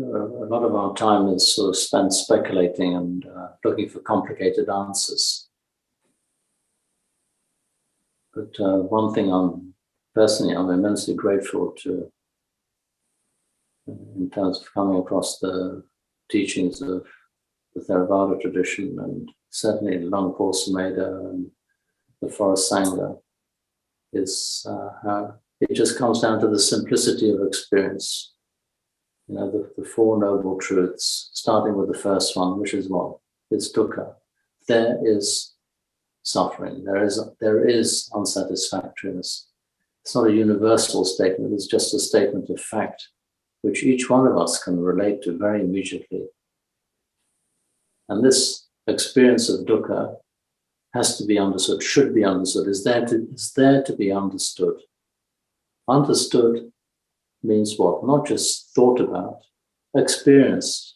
a lot of our time is sort of spent speculating and looking for complicated answers. But one thing I'm immensely grateful to, in terms of coming across the teachings of the Theravada tradition, and certainly Lungpo Sumedho and the Forest Sangha, is how it just comes down to the simplicity of experience. You know, the Four Noble Truths, starting with the first one, which is what? It's dukkha. There is suffering. There is unsatisfactoriness. It's not a universal statement, it's just a statement of fact, which each one of us can relate to very immediately. And this experience of dukkha has to be understood, should be understood, is there to be understood. Understood means what? Not just thought about, experienced.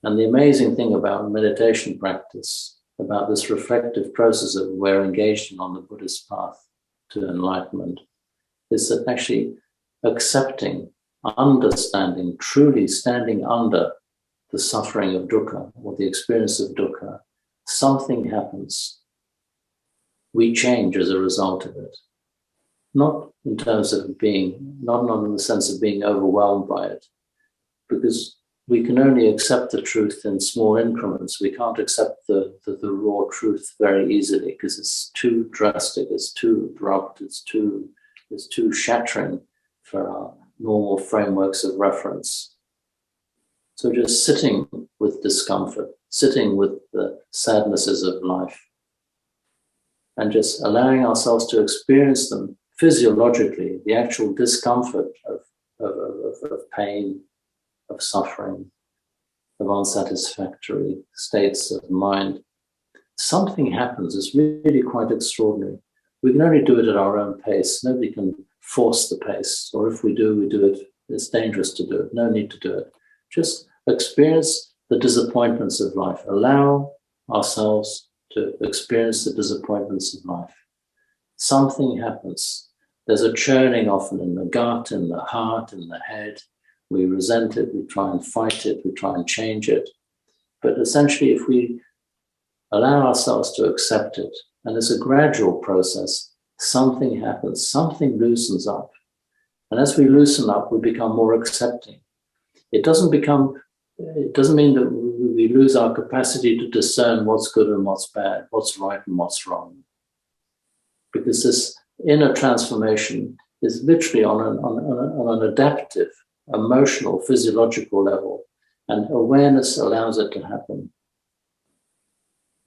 And the amazing thing about meditation practice, about this reflective process that we're engaged in on the Buddhist path to enlightenment, is that actually accepting, understanding, truly standing under the suffering of dukkha or the experience of dukkha, something happens. We change as a result of it. Not in terms of being, not in the sense of being overwhelmed by it, because we can only accept the truth in small increments. We can't accept the raw truth very easily because it's too drastic, it's too abrupt, it's too shattering for our normal frameworks of reference. So just sitting with discomfort, sitting with the sadnesses of life, and just allowing ourselves to experience them physiologically, the actual discomfort of pain, of suffering, of unsatisfactory states of mind. Something happens. It's really quite extraordinary. We can only do it at our own pace. Nobody can force the pace. Or if we do it. It's dangerous to do it. No need to do it. Just experience the disappointments of life. Allow ourselves to experience the disappointments of life. Something happens. There's a churning often in the gut, in the heart, in the head. We resent it, we try and fight it, we try and change it. But essentially, if we allow ourselves to accept it, and it's a gradual process, something happens, something loosens up. And as we loosen up, we become more accepting. It doesn't mean that we lose our capacity to discern what's good and what's bad, what's right and what's wrong. Because this inner transformation is literally on an adaptive, emotional, physiological level, and awareness allows it to happen.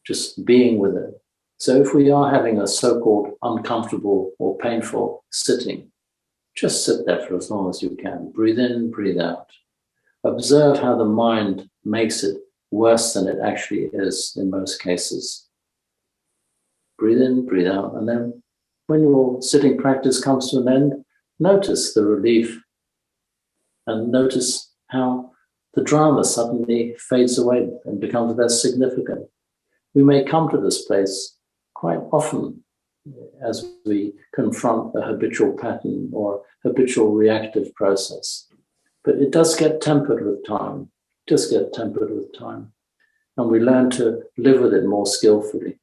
Just being with it. So if we are having a so-called uncomfortable or painful sitting, just sit there for as long as you can. Breathe in, breathe out. Observe how the mind makes it worse than it actually is in most cases. Breathe in, breathe out, and then when your sitting practice comes to an end, notice the relief and notice how the drama suddenly fades away and becomes less significant. We may come to this place quite often as we confront a habitual pattern or habitual reactive process. But it does get tempered with time, And we learn to live with it more skillfully.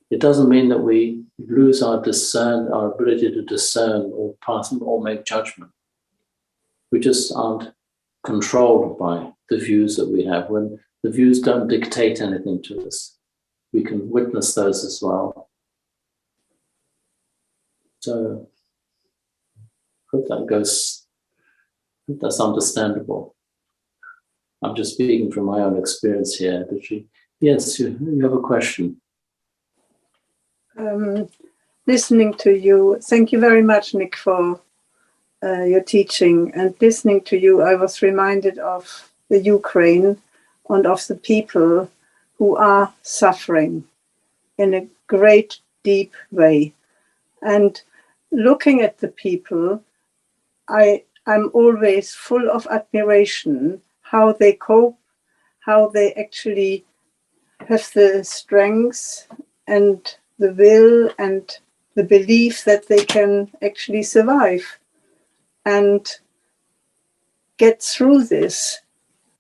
It doesn't mean that we lose our ability to discern or pass or make judgment. We just aren't controlled by the views that we have. When the views don't dictate anything to us, we can witness those as well. So, hope that's understandable. I'm just speaking from my own experience here. Yes, you have a question. Listening to you, thank you very much, Nick, for your teaching. And listening to you, I was reminded of the Ukraine and of the people who are suffering in a great, deep way. And looking at the people, I'm always full of admiration how they cope, how they actually have the strength and the will and the belief that they can actually survive. And get through this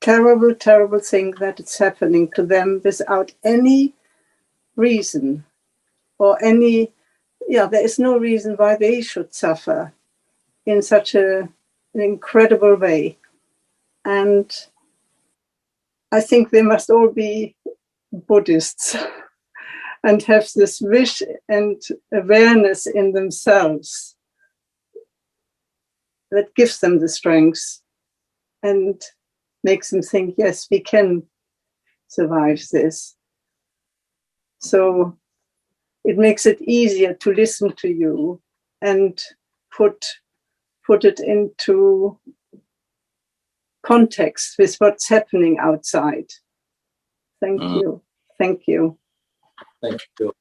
terrible, terrible thing that is happening to them without any reason or any, there is no reason why they should suffer in such an incredible way. And I think they must all be Buddhists and have this wish and awareness in themselves that gives them the strength and makes them think, yes, we can survive this. So it makes it easier to listen to you and put it into context with what's happening outside. Thank you. Thank you. Thank you.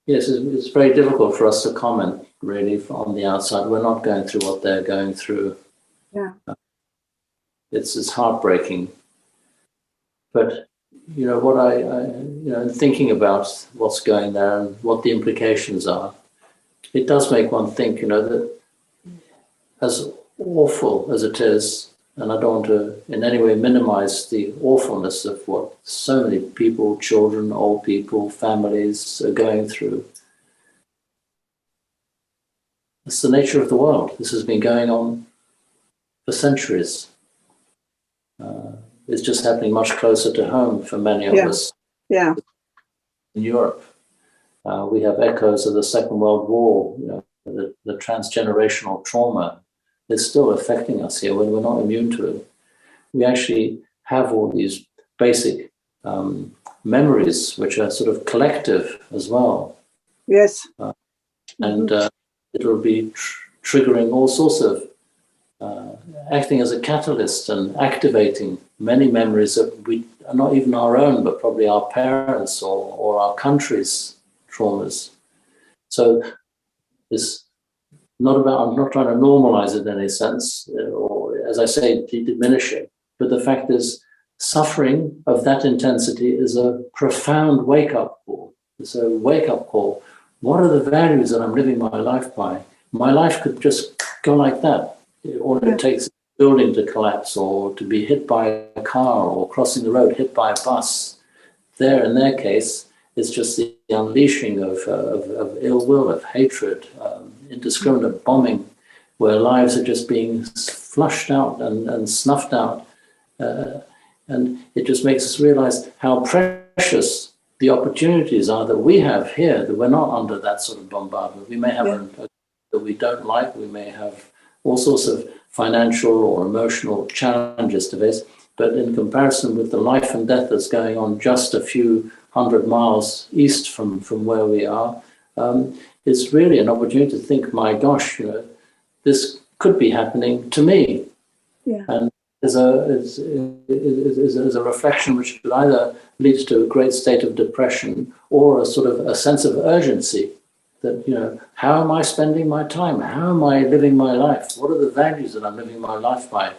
Yes, it's very difficult for us to comment really on the outside. We're not going through what they're going through. Yeah. It's heartbreaking. But what I thinking about what's going there and what the implications are, it does make one think, that as awful as it is, and I don't want to in any way minimize the awfulness of what so many people, children, old people, families are going through. It's the nature of the world. This has been going on for centuries. It's just happening much closer to home for many of us. Yeah. In Europe. We have echoes of the Second World War, the transgenerational trauma is still affecting us here when we're not immune to it. We actually have all these basic memories, which are sort of collective as well. Yes. And it'll be triggering all sorts of, acting as a catalyst and activating many memories that we are not even our own, but probably our parents or our country's traumas. So it's not about, I'm not trying to normalize it in any sense, or as I say, diminish it. But the fact is, suffering of that intensity is a profound wake-up call. It's a wake-up call. What are the values that I'm living my life by? My life could just go like that. All it takes is a building to collapse or to be hit by a car or crossing the road, hit by a bus. There, in their case, it's just the unleashing of ill will, of hatred, indiscriminate bombing, where lives are just being flushed out and snuffed out. And it just makes us realize how precious the opportunities are that we have here, that we're not under that sort of bombardment. We may have a that we don't like, we may have all sorts of financial or emotional challenges to face, but in comparison with the life and death that's going on just a few 100 miles east from where we are, it's really an opportunity to think, my gosh, this could be happening to me. Yeah. And is a reflection which could either lead to a great state of depression or a sort of a sense of urgency that, how am I spending my time? How am I living my life? What are the values that I'm living my life by?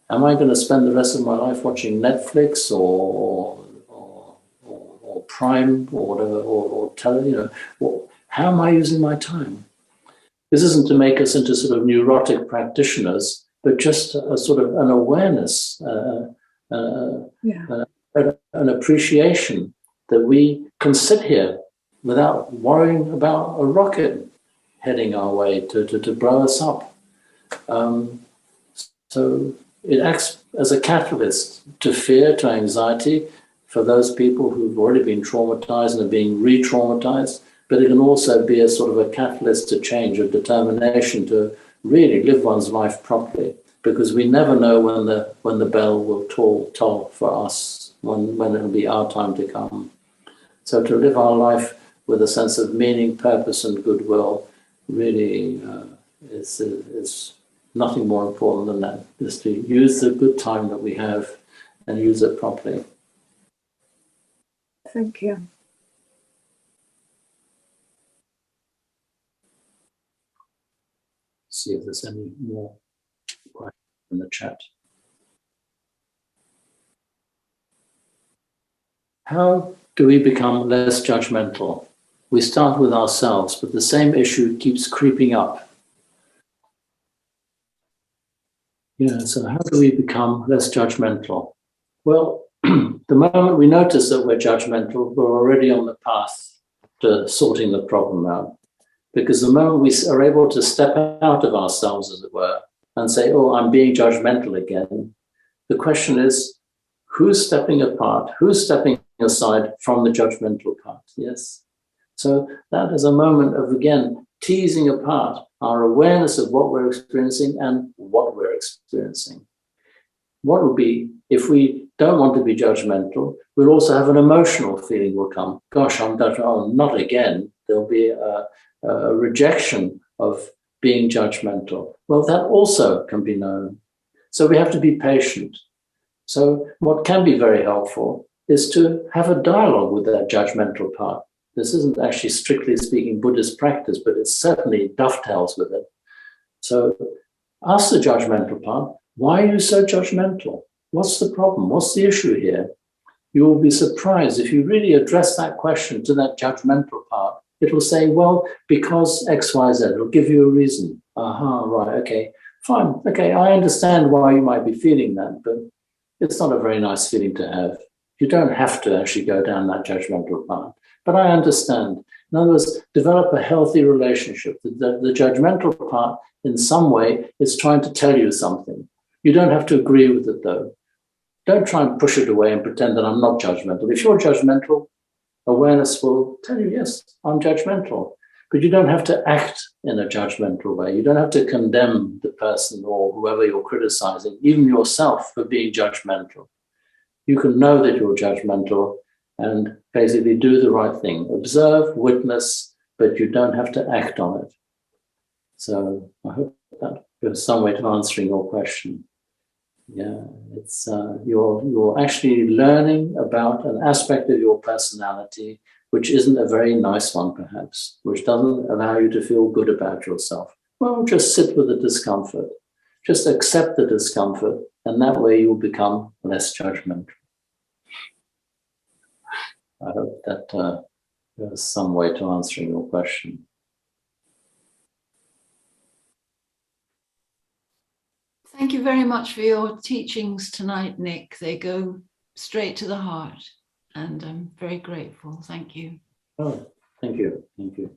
Am I going to spend the rest of my life watching Netflix or Prime or whatever, or television? How am I using my time? This isn't to make us into sort of neurotic practitioners, but just a sort of an awareness, an appreciation that we can sit here without worrying about a rocket heading our way to blow us up. So it acts as a catalyst to fear, to anxiety for those people who've already been traumatized and are being re-traumatized, but it can also be a sort of a catalyst to change, a determination to really live one's life properly, because we never know when the bell will toll for us, when it'll be our time to come. So to live our life with a sense of meaning, purpose, and goodwill really is nothing more important than that, is to use the good time that we have and use it properly. Thank you. See if there's any more questions in the chat. How do we become less judgmental? We start with ourselves, but the same issue keeps creeping up. Yeah, so how do we become less judgmental? Well, the moment we notice that we're judgmental, we're already on the path to sorting the problem out. Because the moment we are able to step out of ourselves, as it were, and say, oh, I'm being judgmental again, the question is, who's stepping apart? Who's stepping aside from the judgmental part? Yes. So that is a moment of, again, teasing apart our awareness of what we're experiencing and what we're experiencing. What will be, if we don't want to be judgmental, we'll also have an emotional feeling will come. Gosh, I'm judgmental. Oh, not again. There'll be a rejection of being judgmental. Well, that also can be known. So we have to be patient. So what can be very helpful is to have a dialogue with that judgmental part. This isn't actually strictly speaking Buddhist practice, but it certainly dovetails with it. So ask the judgmental part, why are you so judgmental? What's the problem? What's the issue here? You will be surprised if you really address that question to that judgmental part. It will say, well, because X, Y, Z. It'll give you a reason. Aha, right, okay, fine. Okay, I understand why you might be feeling that, but it's not a very nice feeling to have. You don't have to actually go down that judgmental path. But I understand. In other words, develop a healthy relationship. The judgmental part, in some way, is trying to tell you something. You don't have to agree with it, though. Don't try and push it away and pretend that I'm not judgmental. If you're judgmental, awareness will tell you, yes, I'm judgmental. But you don't have to act in a judgmental way. You don't have to condemn the person or whoever you're criticizing, even yourself, for being judgmental. You can know that you're judgmental and basically do the right thing. Observe, witness, but you don't have to act on it. So I hope that goes some way to answering your question. Yeah, it's you're actually learning about an aspect of your personality which isn't a very nice one, perhaps, which doesn't allow you to feel good about yourself. Well, just sit with the discomfort. Just accept the discomfort, and that way you'll become less judgmental. I hope that there's some way to answering your question. Thank you very much for your teachings tonight, Nick. They go straight to the heart, and I'm very grateful. Thank you. Oh, thank you. Thank you.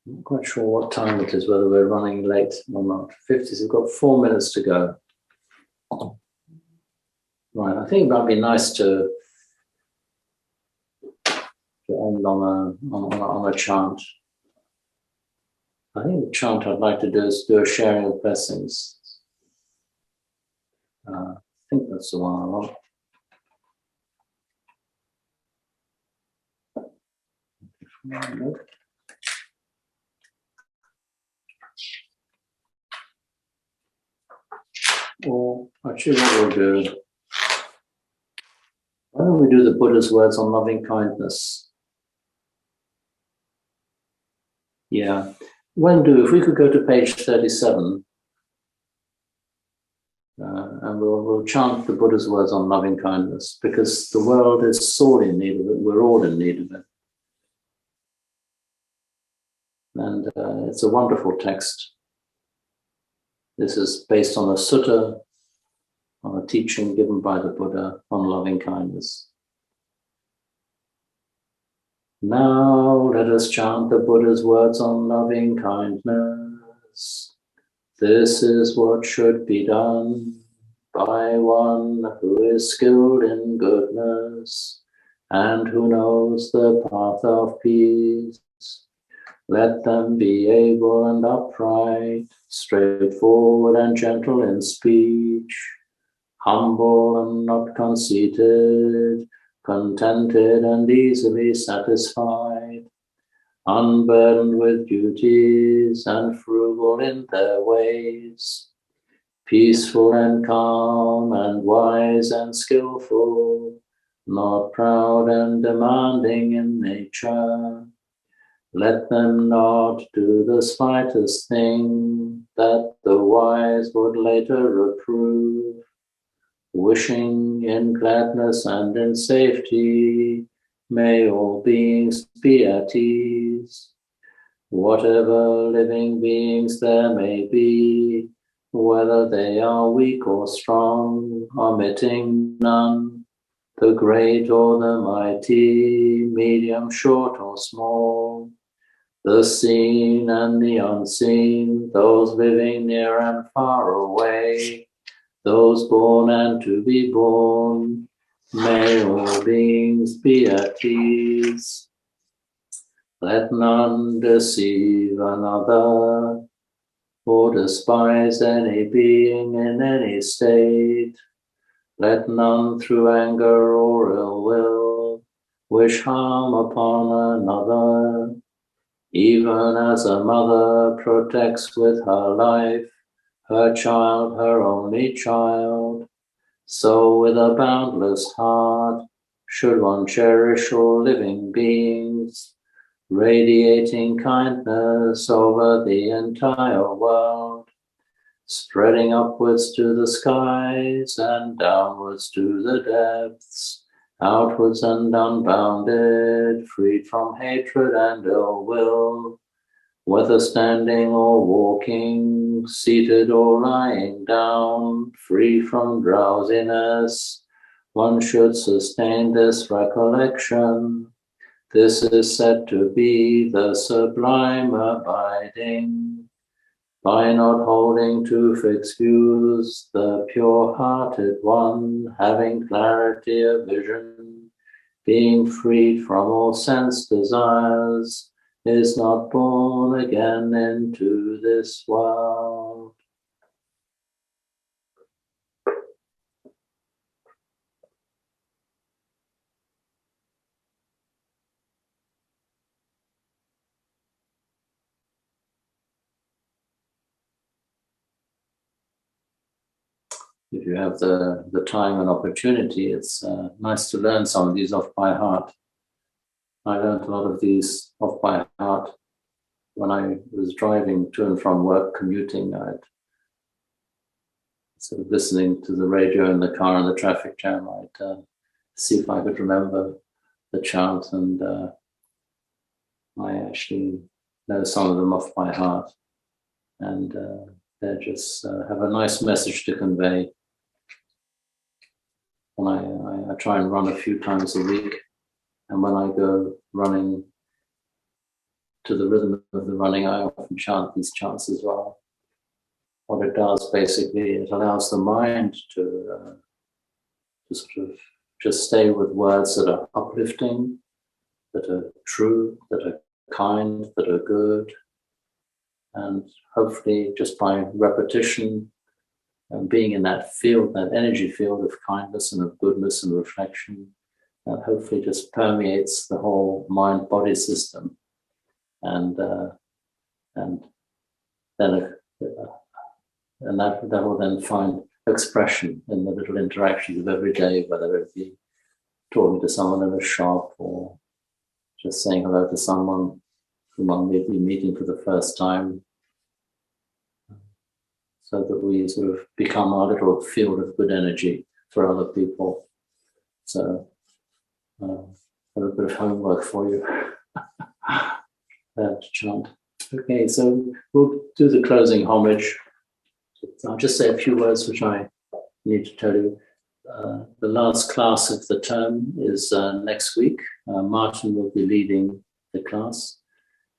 I'm not quite sure what time it is, whether we're running late or not. 50s, we've got 4 minutes to go. Right, I think it might be nice to end on a chant. I think the chant I'd like to do is do a sharing of blessings. I think that's the one I want. Or actually, what we'll do, why don't we do the Buddha's words on loving kindness? Yeah. Wendy, if we could go to page 37, and we'll chant the Buddha's words on loving kindness, because the world is sorely in need of it. We're all in need of it. And it's a wonderful text. This is based on a sutta, on a teaching given by the Buddha on loving kindness. Now let us chant the Buddha's words on loving kindness. This is what should be done by one who is skilled in goodness and who knows the path of peace. Let them be able and upright, straightforward and gentle in speech, humble and not conceited, contented and easily satisfied, unburdened with duties and frugal in their ways, peaceful and calm and wise and skillful, not proud and demanding in nature. Let them not do the slightest thing that the wise would later reprove, wishing in gladness and in safety, may all beings be at ease. whatever living beings there may be, whether they are weak or strong, omitting none, the great or the mighty, medium, short or small, the seen and the unseen, those living near and far away, those born and to be born, may all beings be at ease. Let none deceive another, or despise any being in any state. Let none through anger or ill will wish harm upon another. Even as a mother protects with her life her child, her only child, so with a boundless heart should one cherish all living beings, radiating kindness over the entire world, spreading upwards to the skies and downwards to the depths, outwards and unbounded, freed from hatred and ill will, whether standing or walking, seated or lying down, free from drowsiness. One should sustain this recollection. This is said to be the sublime abiding. By not holding to fixed views, the pure-hearted one, having clarity of vision, being freed from all sense desires, is not born again into this world. If you have the time and opportunity, it's nice to learn some of these off by heart. I learned a lot of these off by heart when I was driving to and from work, commuting. I'd sort of listening to the radio in the car in the traffic jam. I'd see if I could remember the chant, and I actually know some of them off by heart, and they just have a nice message to convey. And I try and run a few times a week, and when I go running to the rhythm of the running, I often chant these chants as well. What it does, basically, it allows the mind to sort of just stay with words that are uplifting, that are true, that are kind, that are good, and hopefully just by repetition and being in that field, that energy field of kindness and of goodness and reflection, that hopefully just permeates the whole mind-body system, and then and that will then find expression in the little interactions of every day, whether it be talking to someone in a shop or just saying hello to someone whom one may be meeting for the first time, so that we sort of become our little field of good energy for other people. So a little bit of homework for you to chant. Okay, so we'll do the closing homage. I'll just say a few words which I need to tell you. The last class of the term is next week. Martin will be leading the class.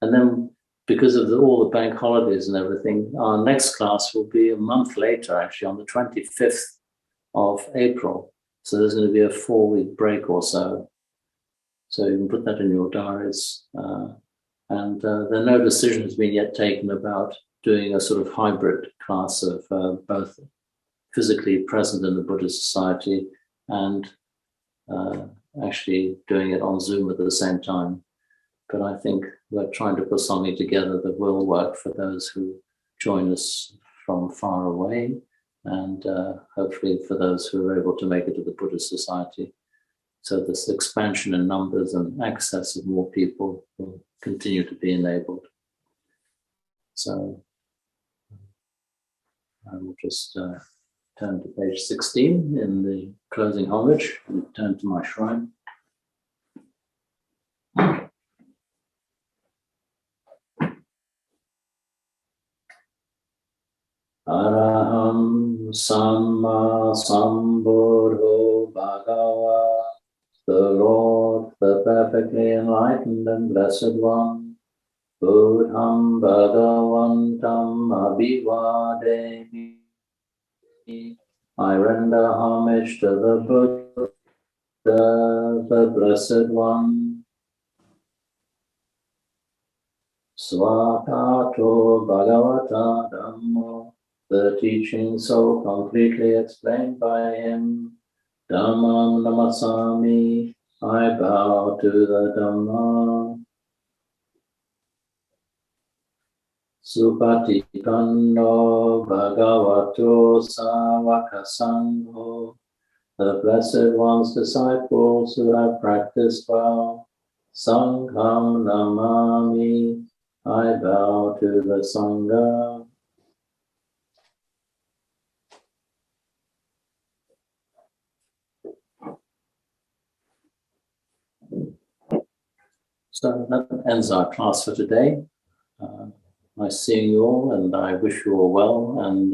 And then because of all the bank holidays and everything, our next class will be a month later, actually, on the 25th of April. So there's going to be a 4-week break or so. So you can put that in your diaries. And no decision has been yet taken about doing a sort of hybrid class of both physically present in the Buddhist Society and actually doing it on Zoom at the same time. But I think we're trying to put something together that will work for those who join us from far away, and hopefully for those who are able to make it to the Buddhist Society. So this expansion in numbers and access of more people will continue to be enabled. So I will just turn to page 16 in the closing homage and turn to my shrine. Araham Samma Sambuddho Bhagava, the Lord, the perfectly enlightened and blessed one, Buddham Bhagavantam Abhivademi. I render homage to the Buddha, the blessed one. Swatato Bhagavata Dhammo, the teaching so completely explained by him. Dhammam Namasami, I bow to the Dhamma. Supatipanno Bhagavato Savaka Sangho, the Blessed One's disciples who have practiced well. Sangham Namami, I bow to the Sangha. So that ends our class for today. Nice seeing you all, and I wish you all well, and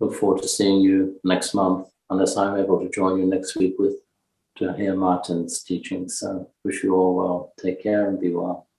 look forward to seeing you next month, unless I'm able to join you next week to hear Martin's teaching. So wish you all well. Take care and be well.